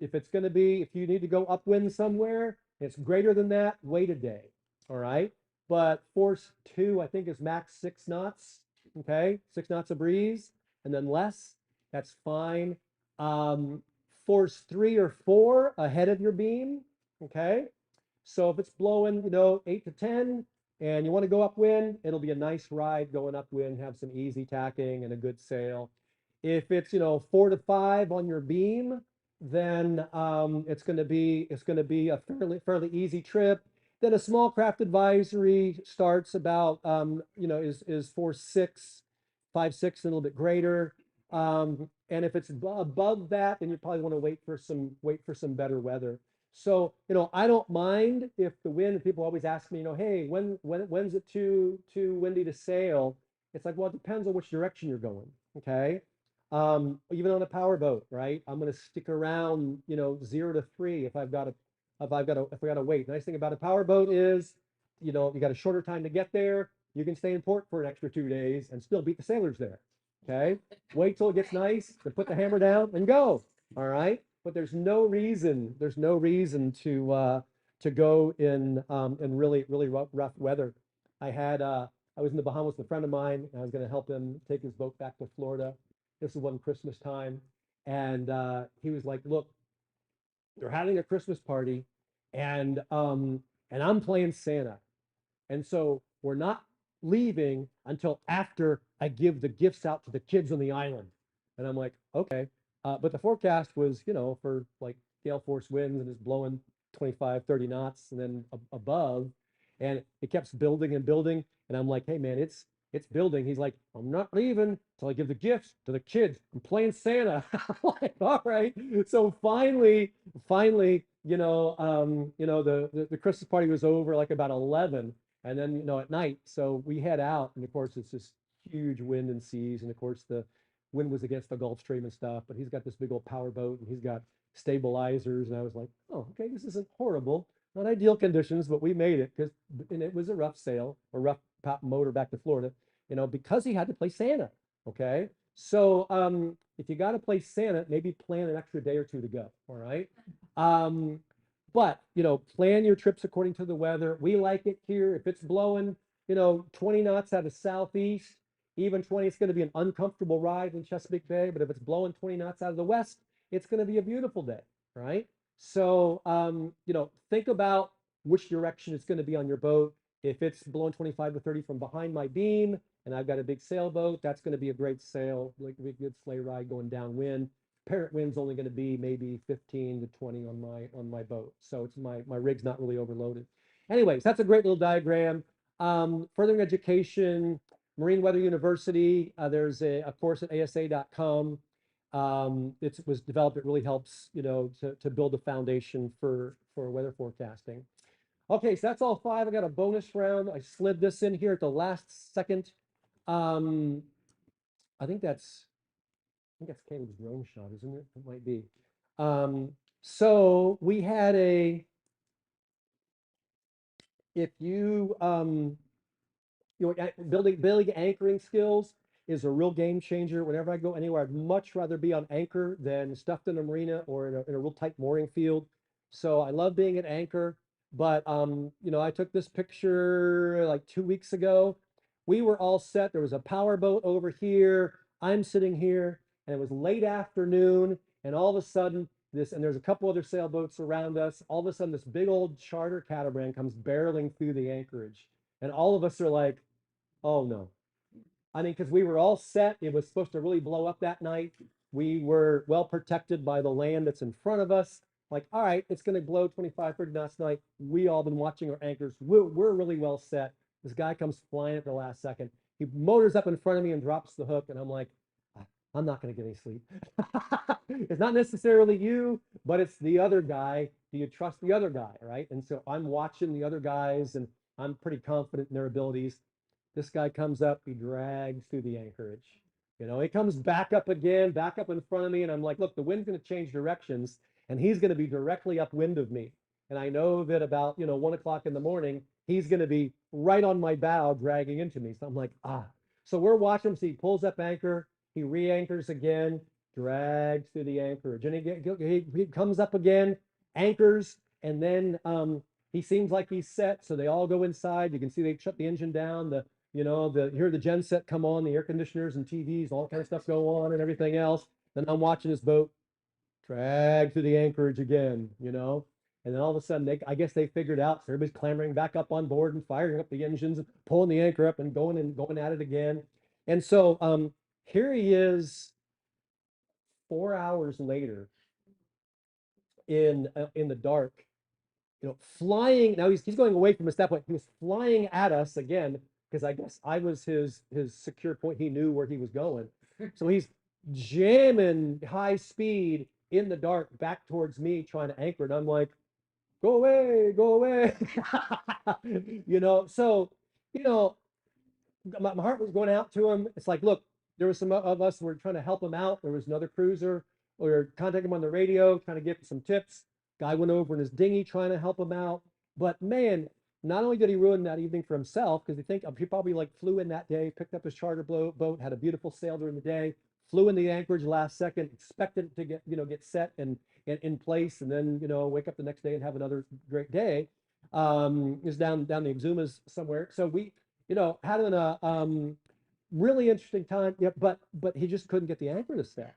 A: If you need to go upwind somewhere, it's greater than that, wait a day. All right. But force 2, I think, is max 6 knots. Okay. 6 knots of breeze, and then less. That's fine. Force 3 or 4 ahead of your beam. Okay. So if it's blowing, 8 to 10, and you want to go upwind, it'll be a nice ride going upwind, have some easy tacking and a good sail. If it's 4 to 5 on your beam, then it's going to be a fairly easy trip. Then a small craft advisory starts about is 4-6, 5-6, a little bit greater. And if it's above that, then you probably want to wait for some better weather. So I don't mind if the wind. People always ask me, hey, when's it too windy to sail? It's like, well, it depends on which direction you're going. Okay. Even on a power boat, right? I'm going to stick around, 0 to 3 if I got to wait. Nice thing about a power boat is, you got a shorter time to get there. You can stay in port for an extra 2 days and still beat the sailors there. Okay. Wait till it gets nice, then put the hammer down and go. All right. But there's no reason to go in really rough weather. I was in the Bahamas with a friend of mine, and I was going to help him take his boat back to Florida. This was one Christmas time, and he was like, "Look, they're having a Christmas party, and I'm playing Santa, and so we're not leaving until after I give the gifts out to the kids on the island." And I'm like, "Okay," but the forecast was, for like gale force winds, and it's blowing 25, 30 knots, and then above, and it kept building and building, and I'm like, "Hey man, it's building." He's like, "I'm not leaving till I give the gifts to the kids. I'm playing Santa." I'm like, all right. So finally, the Christmas party was over like about 11, and then at night, so we head out, and of course it's just huge wind and seas, and of course the wind was against the Gulf Stream and stuff. But he's got this big old power boat, and he's got stabilizers, and I was like, oh, okay, this isn't horrible. Not ideal conditions, but we made it and it was a rough sail, a rough motor back to Florida. Because he had to play Santa. Okay. So if you got to play Santa, maybe plan an extra day or 2 to go. All right. But plan your trips according to the weather. We like it here. If it's blowing 20 knots out of southeast, even 20, it's going to be an uncomfortable ride in Chesapeake Bay. But if it's blowing 20 knots out of the west, it's going to be a beautiful day, right? So, think about which direction it's going to be on your boat. If it's blowing 25 to 30 from behind my beam and I've got a big sailboat, that's going to be a great sail, like a good sleigh ride going downwind. Parent wind's only going to be maybe 15 to 20 on my boat. So it's my rig's not really overloaded. Anyways, that's a great little diagram. Furthering education, Marine Weather University, there's a course at asa.com. It was developed, it really helps, to build a foundation for weather forecasting. Okay, so that's all 5. I got a bonus round. I slid this in here at the last second. I think that's Caleb's drone shot, isn't it? It might be. So we had if you, building anchoring skills is a real game changer. Whenever I go anywhere, I'd much rather be on anchor than stuffed in a marina or in a real tight mooring field. So I love being at anchor. But I took this picture like 2 weeks ago. We were all set. There was a power boat over here. I'm sitting here, and it was late afternoon, and all of a sudden and there's a couple other sailboats around us. All of a sudden, this big old charter catamaran comes barreling through the anchorage, and all of us are like, oh no. I mean, because we were all set. It was supposed to really blow up that night. We were well protected by the land that's in front of us. Like, all right, it's going to blow 25, 30 knots tonight. We all been watching our anchors. We're really well set. This guy comes flying at the last second. He motors up in front of me and drops the hook. And I'm like, I'm not going to get any sleep. It's not necessarily you, but it's the other guy. Do you trust the other guy, right? And so I'm watching the other guys, and I'm pretty confident in their abilities. This guy comes up, he drags through the anchorage. He comes back up again, back up in front of me, and I'm like, look, the wind's going to change directions, and he's going to be directly upwind of me. And I know that about, 1 o'clock in the morning, he's going to be right on my bow, dragging into me. So I'm like, ah. So we're watching him. So he pulls up anchor, he re-anchors again, drags through the anchorage, and he comes up again, anchors, and then he seems like he's set. So they all go inside. You can see they shut the engine down. You hear the gen set come on, the air conditioners and TVs, all kind of stuff go on and everything else. Then I'm watching this boat drag through the anchorage again, and then all of a sudden I guess they figured out. So everybody's clambering back up on board and firing up the engines and pulling the anchor up and going at it again. And so here he is 4 hours later in the dark, flying. Now he's going away from us at that point. He was flying at us again, because I guess I was his secure point. He knew where he was going. So he's jamming high speed in the dark back towards me, trying to anchor. And I'm like, go away, go away. So, my heart was going out to him. It's like, look, there was some of us who were trying to help him out. There was another cruiser. We were contacting him on the radio, trying to give him some tips. Guy went over in his dinghy trying to help him out. But man, not only did he ruin that evening for himself, because he probably like flew in that day, picked up his charter boat, had a beautiful sail during the day, flew in the anchorage last second, expected it to get set and in place, and then wake up the next day and have another great day. Is down the Exumas somewhere. So we had a really interesting time. Yeah, but he just couldn't get the anchor to set.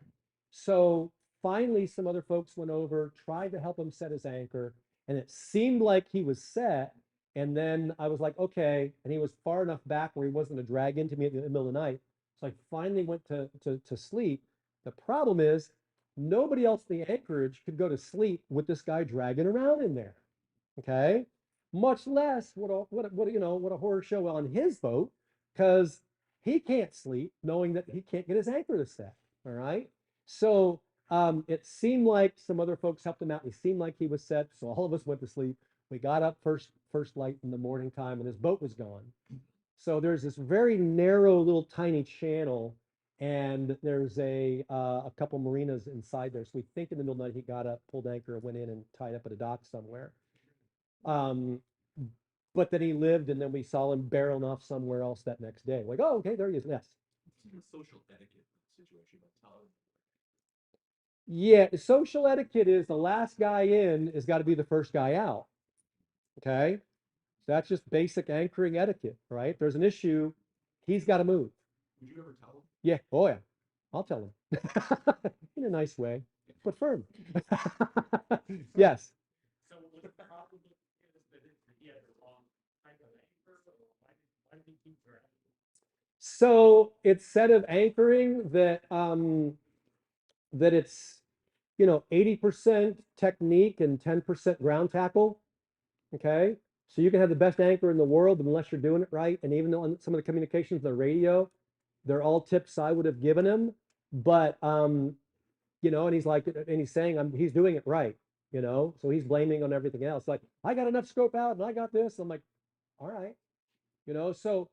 A: So finally, some other folks went over, tried to help him set his anchor, and it seemed like he was set. And then I was like, okay, and he was far enough back where he wasn't going to drag into me in the middle of the night. So I finally went to sleep. The problem is nobody else in the anchorage could go to sleep with this guy dragging around in there. Okay, much less what a horror show on his boat, because he can't sleep knowing that he can't get his anchor to set. All right, so it seemed like some other folks helped him out. He seemed like he was set, so all of us went to sleep. We got up first light in the morning time, and his boat was gone. So there's this very narrow little tiny channel, and there's a couple marinas inside there. So we think in the middle of the night he got up, pulled anchor, went in and tied up at a dock somewhere. But then he lived, and then we saw him barreling off somewhere else that next day. Like, oh, okay, there he is. Yes.
G: Social etiquette situation, but tell him.
A: Yeah, social etiquette is the last guy in has got to be the first guy out. Okay. That's just basic anchoring etiquette, right? There's an issue, he's got to move.
G: Would you ever tell them?
A: Yeah, oh yeah, I'll tell him. In a nice way, but firm. Yes.
F: So was the problem is that he had the wrong type of anchor, or why did he keep dragging?
A: So it's set of anchoring that it's, 80% technique and 10% ground tackle. Okay. So you can have the best anchor in the world, but unless you're doing it right. And even though on some of the communications on the radio, they're all tips I would have given him. But and he's like, and he's saying he's doing it right, so he's blaming on everything else. Like, I got enough scope out and I got this. I'm like, all right, so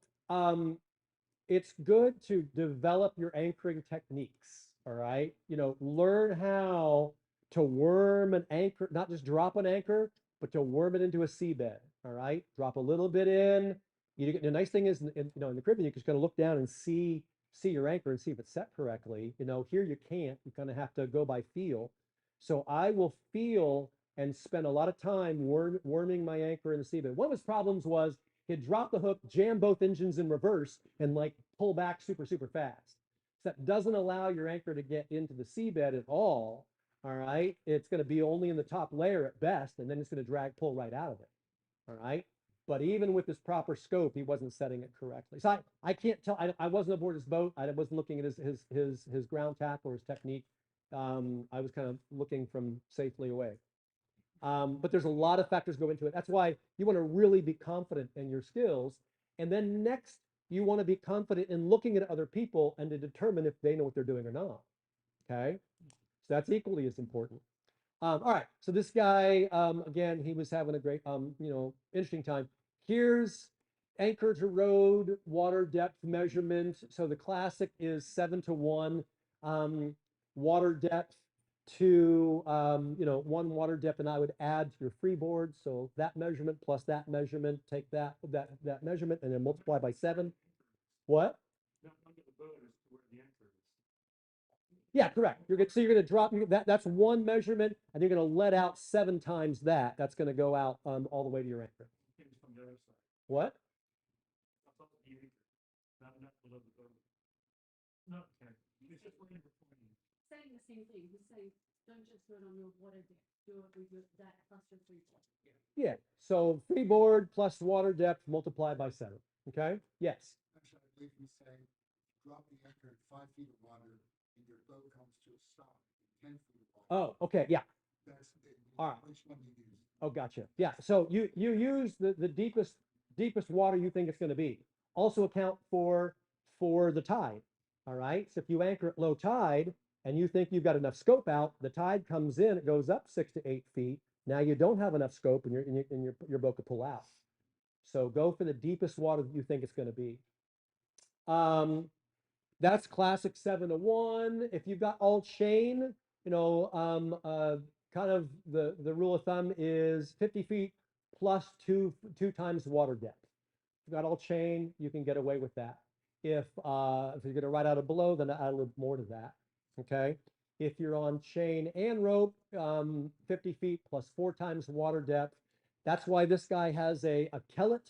A: it's good to develop your anchoring techniques. All right. Learn how to worm an anchor, not just drop an anchor, but to worm it into a seabed. All right. Drop a little bit in. The nice thing is, in the Caribbean, you can just kind of look down and see your anchor and see if it's set correctly. Here you can't. You kind of have to go by feel. So I will feel and spend a lot of time worming my anchor in the seabed. One of his problems was he'd drop the hook, jam both engines in reverse, and like pull back super, super fast. So that doesn't allow your anchor to get into the seabed at all. All right. It's going to be only in the top layer at best, and then it's going to pull right out of it. All right. But even with this proper scope, he wasn't setting it correctly. So I can't tell. I wasn't aboard his boat. I wasn't looking at his ground tackle or his technique. I was kind of looking from safely away. But there's a lot of factors go into it. That's why you want to really be confident in your skills. And then next, you want to be confident in looking at other people and to determine if they know what they're doing or not. Okay. So that's equally as important. All right. So this guy, again, he was having a great, interesting time. Here's anchor to road, water depth measurement. So the classic is 7-to-1, water depth to, 1 water depth, and I would add to your freeboard. So that measurement plus that measurement, take that measurement and then multiply by 7. What?
F: Not under the boat is where the anchor is.
A: Yeah, correct. You're going to drop that's one measurement, and you're going to let out 7 times that. That's going to go out all the way to your anchor.
F: It was from the other side.
A: What?
F: Up on the anchor, not below the boat. No, okay. It's just where you're pointing.
B: Saying the same thing, he's saying, don't just do it on your water depth, do it with that plus your freeboard.
A: Yeah. So freeboard plus water depth multiplied by 7. Okay. Yes.
D: Actually, I believe he's saying, drop the anchor at 5 feet of water and your boat comes to a stop at 10 feet of water.
A: Oh, okay. Yeah.
D: That's
A: All right.
D: which one do you use?
A: Oh, gotcha. Yeah. So you use the deepest water you think it's going to be. Also account for the tide. All right. So if you anchor at low tide and you think you've got enough scope out, the tide comes in, it goes up 6 to 8 feet. Now you don't have enough scope, and your boat could pull out. So go for the deepest water that you think it's going to be. That's classic 7-to-1. If you've got all chain, kind of the rule of thumb is 50 feet plus two times water depth. If you've got all chain, you can get away with that. If you're going to ride out of below, then add a little more to that. Okay. If you're on chain and rope, 50 feet plus 4 times water depth. That's why this guy has a kellet.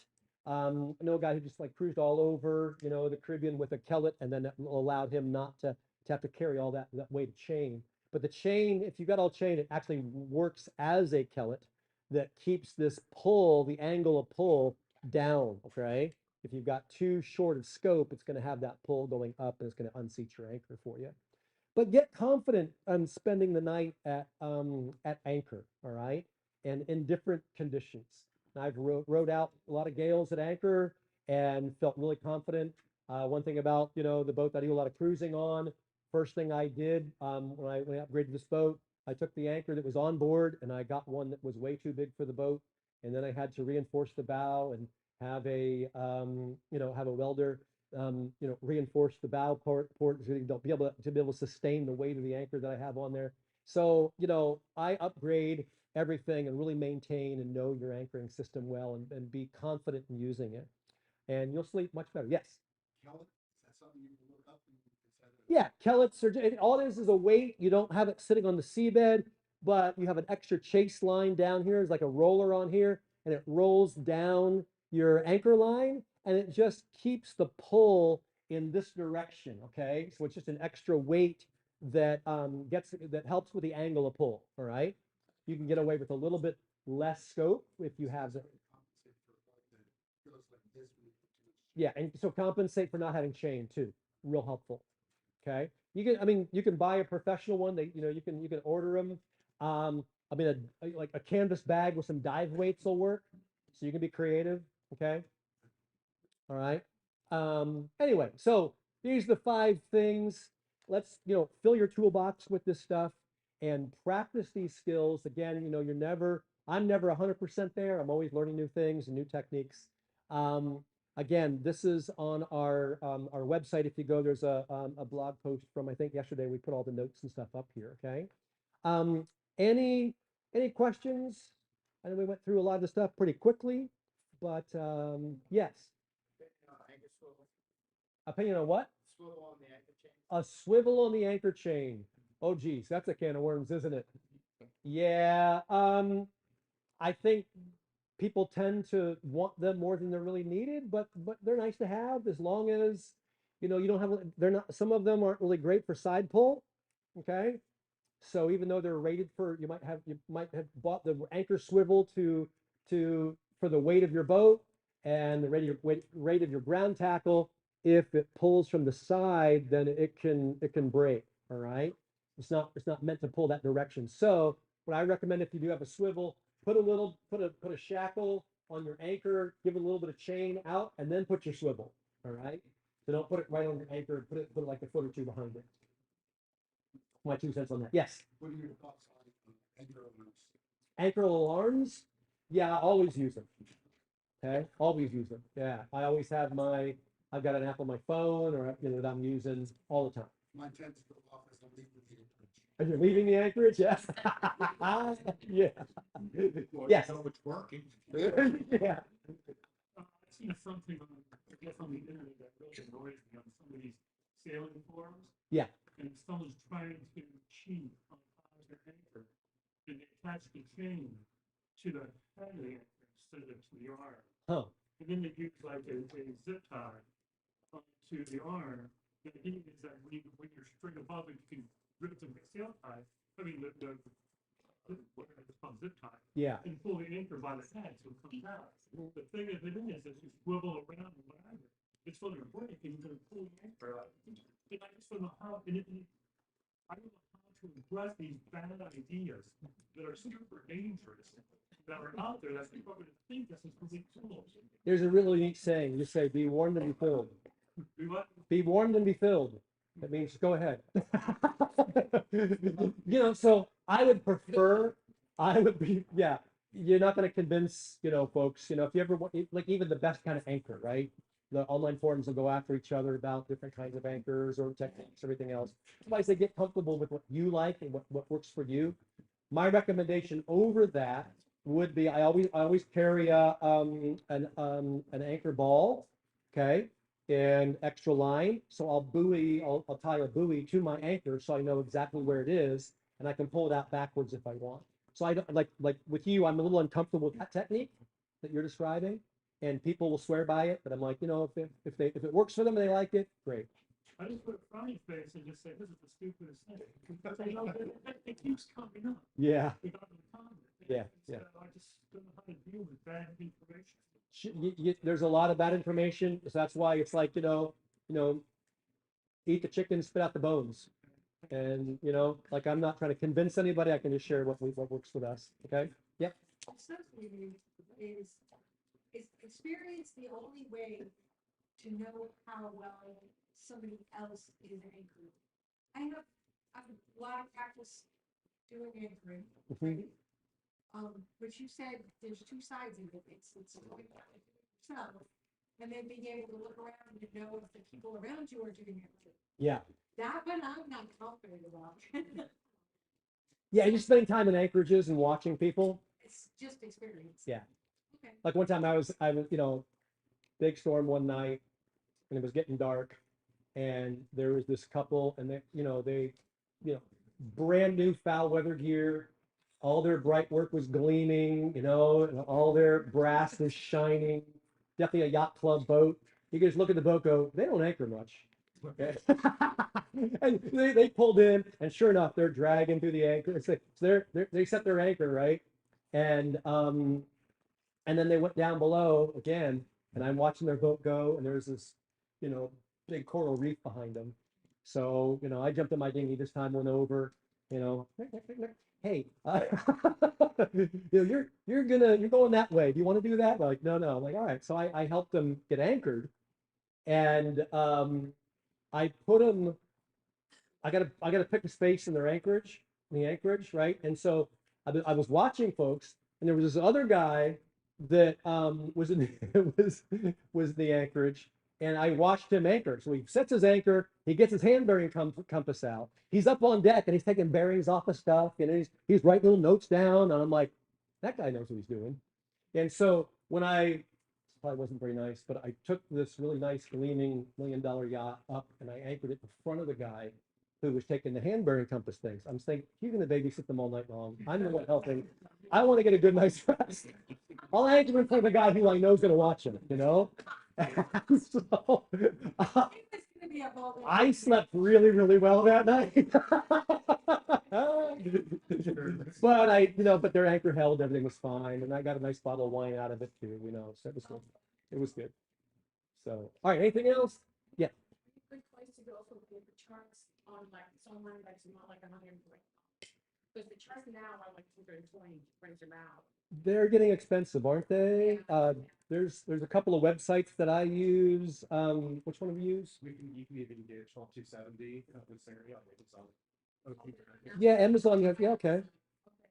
A: I know a guy who just like cruised all over, the Caribbean with a kellet, and then it allowed him not to have to carry all that weight of chain. But the chain, if you've got all chain, it actually works as a kellet that keeps this pull, the angle of pull down. Okay. If you've got too short of scope, it's going to have that pull going up, and it's going to unseat your anchor for you. But get confident on spending the night at anchor, all right, and in different conditions. And I've rode out a lot of gales at anchor and felt really confident. One thing about the boat that I do a lot of cruising on, first thing I did when I upgraded this boat, I took the anchor that was on board and I got one that was way too big for the boat, and then I had to reinforce the bow and have a welder reinforce the bow port to be able to sustain the weight of the anchor that I have on there. So, I upgrade everything and really maintain and know your anchoring system well, and be confident in using it. And you'll sleep much better. Yes.
D: Kellet, is that something you can look up?
A: Yeah, kellets are, all it is a weight. You don't have it sitting on the seabed, but you have an extra chase line down here. It's like a roller on here, and it rolls down your anchor line, and it just keeps the pull in this direction, okay? So it's just an extra weight that that helps with the angle of pull, all right? You can get away with a little bit less scope if you have the,
D: Compensate for a boat that goes like this when you put too much.
A: yeah, and so compensate for not having chain too, real helpful. Okay, I mean, you can buy a professional one. You can order them. I mean, like a canvas bag with some dive weights will work. So you can be creative. Okay. All right. Anyway, so these are the 5 things. Let's, fill your toolbox with this stuff and practice these skills. Again, I'm never 100% there. I'm always learning new things and new techniques. Um, Again, this is on our website. If you go, there's a blog post from, I think yesterday, we put all the notes and stuff up here, okay? Um, any, any questions? I know we went through a lot of the stuff pretty quickly, but, yes. Opinion on what?
F: Swivel on the anchor chain.
A: A swivel on the anchor chain. Oh geez, that's a can of worms, isn't it? Yeah, I think people tend to want them more than they're really needed, but they're nice to have as long as, you don't have, they're not, some of them aren't really great for side pull, okay? So even though they're rated for, you might have bought the anchor swivel for the weight of your boat and the rate of your ground tackle. If it pulls from the side, then it can break, all right? It's not meant to pull that direction. So what I recommend, if you do have a swivel, put a shackle on your anchor, give it a little bit of chain out, and then put your swivel, all right? So don't put it right on your anchor, put it like a foot or two behind it. My 2 cents on that. Yes.
D: What are your thoughts on anchor alarms?
A: Anchor alarms? Yeah, I always use them. Okay, always use them. Yeah, I've got an app on my phone or, that I'm using all the time.
D: Mine tends to go off as I'm leaving the anchorage.
A: Are you leaving the anchorage? Yes. Yeah.
G: Well,
A: Yes.
G: you know it's working.
A: Yeah.
F: I've seen something on, I guess on the internet that really annoys me on some of these sailing forums.
A: Yeah.
F: And someone's trying to cheat on how their anchor, and they attach the chain to the head of the anchor instead of to the arm.
A: Huh.
F: And then they use like a zip tie onto the arm. The idea is that when you're string above it, you can rip the sail tie, I mean, whatever it's called, zip tie.
A: Yeah.
F: And pull the anchor by the head so it comes out. The thing of it is, if you swivel around and whatever, it's going to break and you're going to pull the anchor out. And I just don't know how, I don't know how to address these bad ideas that are super dangerous, that are out there, that people are going to think this is really cool.
A: There's a really neat saying. You say, be warned and be filled.
F: We want,
A: Be warned and be filled. That means go ahead. So I would yeah, you're not going to convince, folks, if you ever want, like even the best kind of anchor, right? The online forums will go after each other about different kinds of anchors or techniques, everything else. Otherwise, they get comfortable with what you like and what works for you. My recommendation over that would be, I always carry an anchor ball, okay, and extra line. So I'll tie a buoy to my anchor so I know exactly where it is and I can pull it out backwards if I want. So I don't like with you, I'm a little uncomfortable with that technique that you're describing, and people will swear by it, but I'm like, if it works for them and they like it, great.
F: I just put a frowny face and just say, this is the stupidest thing. Because it keeps coming up.
A: Yeah.
F: Without the comment.
A: Yeah, yeah.
F: I just don't know how to deal with bad information.
A: There's a lot of bad information, so that's why it's like, eat the chicken, spit out the bones. And, like I'm not trying to convince anybody, I can just share what works with us, okay? Yep.
E: Essentially, is experience the only way to know how well somebody else is anchoring? I have a lot of practice doing anchoring,
A: Mhm.
E: right? But you said there's 2 sides of it. It's going back to yourself, and then being able to look around and know if the people around you are doing it right.
A: Yeah.
E: That one I'm not confident about.
A: Yeah, you're spending time in anchorages and watching people.
E: It's just experience.
A: Yeah.
E: Okay.
A: Like one time I was, big storm one night and it was getting dark and there was this couple and they, brand new foul weather gear. All their bright work was gleaming, and all their brass was shining. definitely a yacht club boat. You can just look at the boat, go, they don't anchor much. Okay. And they pulled in, and sure enough, they're dragging through the anchor. So they set their anchor, right? And and then they went down below again, and I'm watching their boat go, and there's this, you know, big coral reef behind them. So, you know, I jumped in my dinghy this time, went over, you know, hey, you know, you're going that way. Do you want to do that? Like, no, no. I'm like, all right. So I helped them get anchored, and I put them. I gotta pick a space in their anchorage, in the anchorage, right? And so I was watching folks, and there was this other guy that was in was the anchorage, and I watched him anchor. So he sets his anchor, he gets his hand bearing compass out. He's up on deck and he's taking bearings off of stuff, and he's writing little notes down, and I'm like, that guy knows what he's doing. And so when I probably wasn't very nice, but I took this really nice gleaming $1 million yacht up and I anchored it in front of the guy who was taking the hand bearing compass things. I'm saying, you're gonna babysit them all night long. I'm the one helping. I want to get a good night's rest. I'll anchor in front of the guy who I know is gonna watch him, you know? So, I slept really, really well that night. But but their anchor held, everything was fine, and I got a nice bottle of wine out of it too, you know, so it was good. It was good. So, all right, anything else? Yeah.
B: Good place to go for the charts on like somewhere that's not like 120. Because the charts now are like 220, brings them out.
A: They're getting expensive, aren't they?
B: Yeah.
A: There's a couple of websites that I use. Which one do you use?
G: You can even get 12270 this area on Amazon.
A: Yeah, Amazon. Yeah, okay.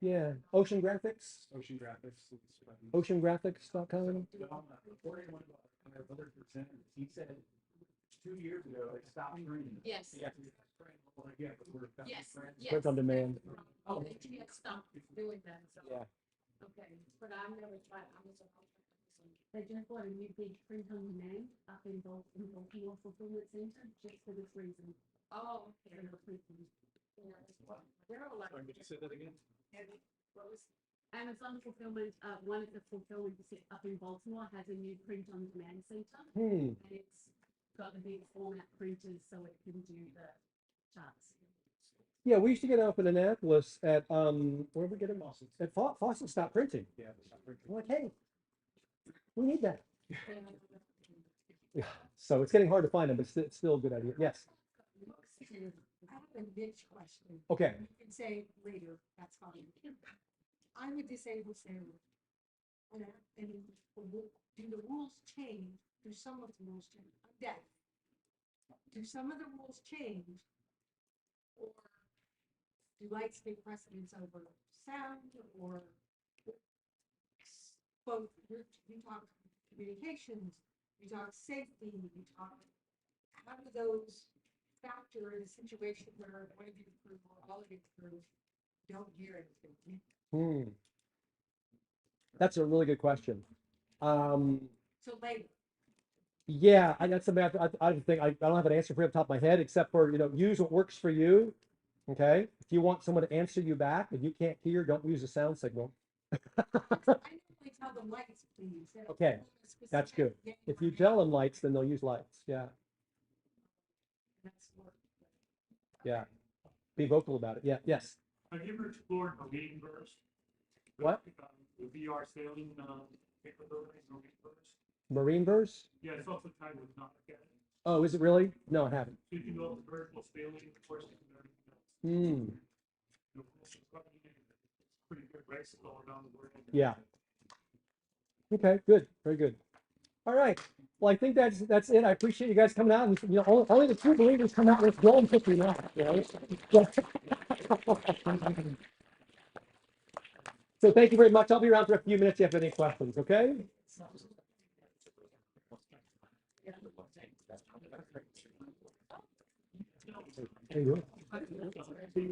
A: Yeah, Ocean Graphics,
G: Ocean Graphics.
A: oceangraphics.com.
G: He said 2 years ago they stopped printing.
B: Yes.
G: Yeah. Again, but we're back to
B: Yes,
G: print.
B: yes.
A: Print on demand.
B: Oh, they can't stop doing that, so.
A: Yeah.
B: Okay, but I've never tried Amazon. They just bought a new big print on demand up in Baltimore Fulfillment Center just for this reason. Oh, okay. They're printing. Yeah, they're all like.
G: Sorry, could you say that again?
B: What was Amazon fulfillment, one of the fulfillment up in Baltimore has a new print on demand center. And it's got the big format printers so it can do the charts.
A: Yeah, we used to get up in Annapolis at where we get them? At Fawcett stopped printing.
G: Yeah, they stopped printing.
A: I'm like, hey, we need that. Yeah, so it's getting hard to find them, but it's still a good idea. Yes.
E: I have a niche question.
A: Okay.
E: You can say later, that's fine. I'm a disabled sailor. And do the rules change? Do some of the rules change? I'm deaf. Do some of the rules change? Or do lights take precedence over sound, or both, you talk communications, you talk safety, you talk, how do those factor in a situation where one of your crew or all of your crew don't hear anything?
A: That's a really good question.
E: So later.
A: Yeah, that's something I think I don't have an answer for you off the top of my head, except for, use what works for you. Okay. If you want someone to answer you back and you can't hear, don't use a sound signal.
E: I normally tell them lights, please.
A: Okay, that's good. If you tell them lights, then they'll use lights. Yeah. Yeah. Be vocal about it. Yeah. Yes.
F: Have you ever explored Marine Burst?
A: What?
F: The VR sailing capabilities, Marine Burst?
A: Marine verse?
F: Yeah, it's also tied with Nautica.
A: Oh, is it really? No, I haven't.
F: So you can go the vertical sailing, of course, and everything else. It's pretty good race to go around the world.
A: Yeah. Okay, good. Very good. All right. Well, I think that's it. I appreciate you guys coming out, and only the true believers come out with golden picture now. So thank you very much. I'll be around for a few minutes if you have any questions, okay? There you go.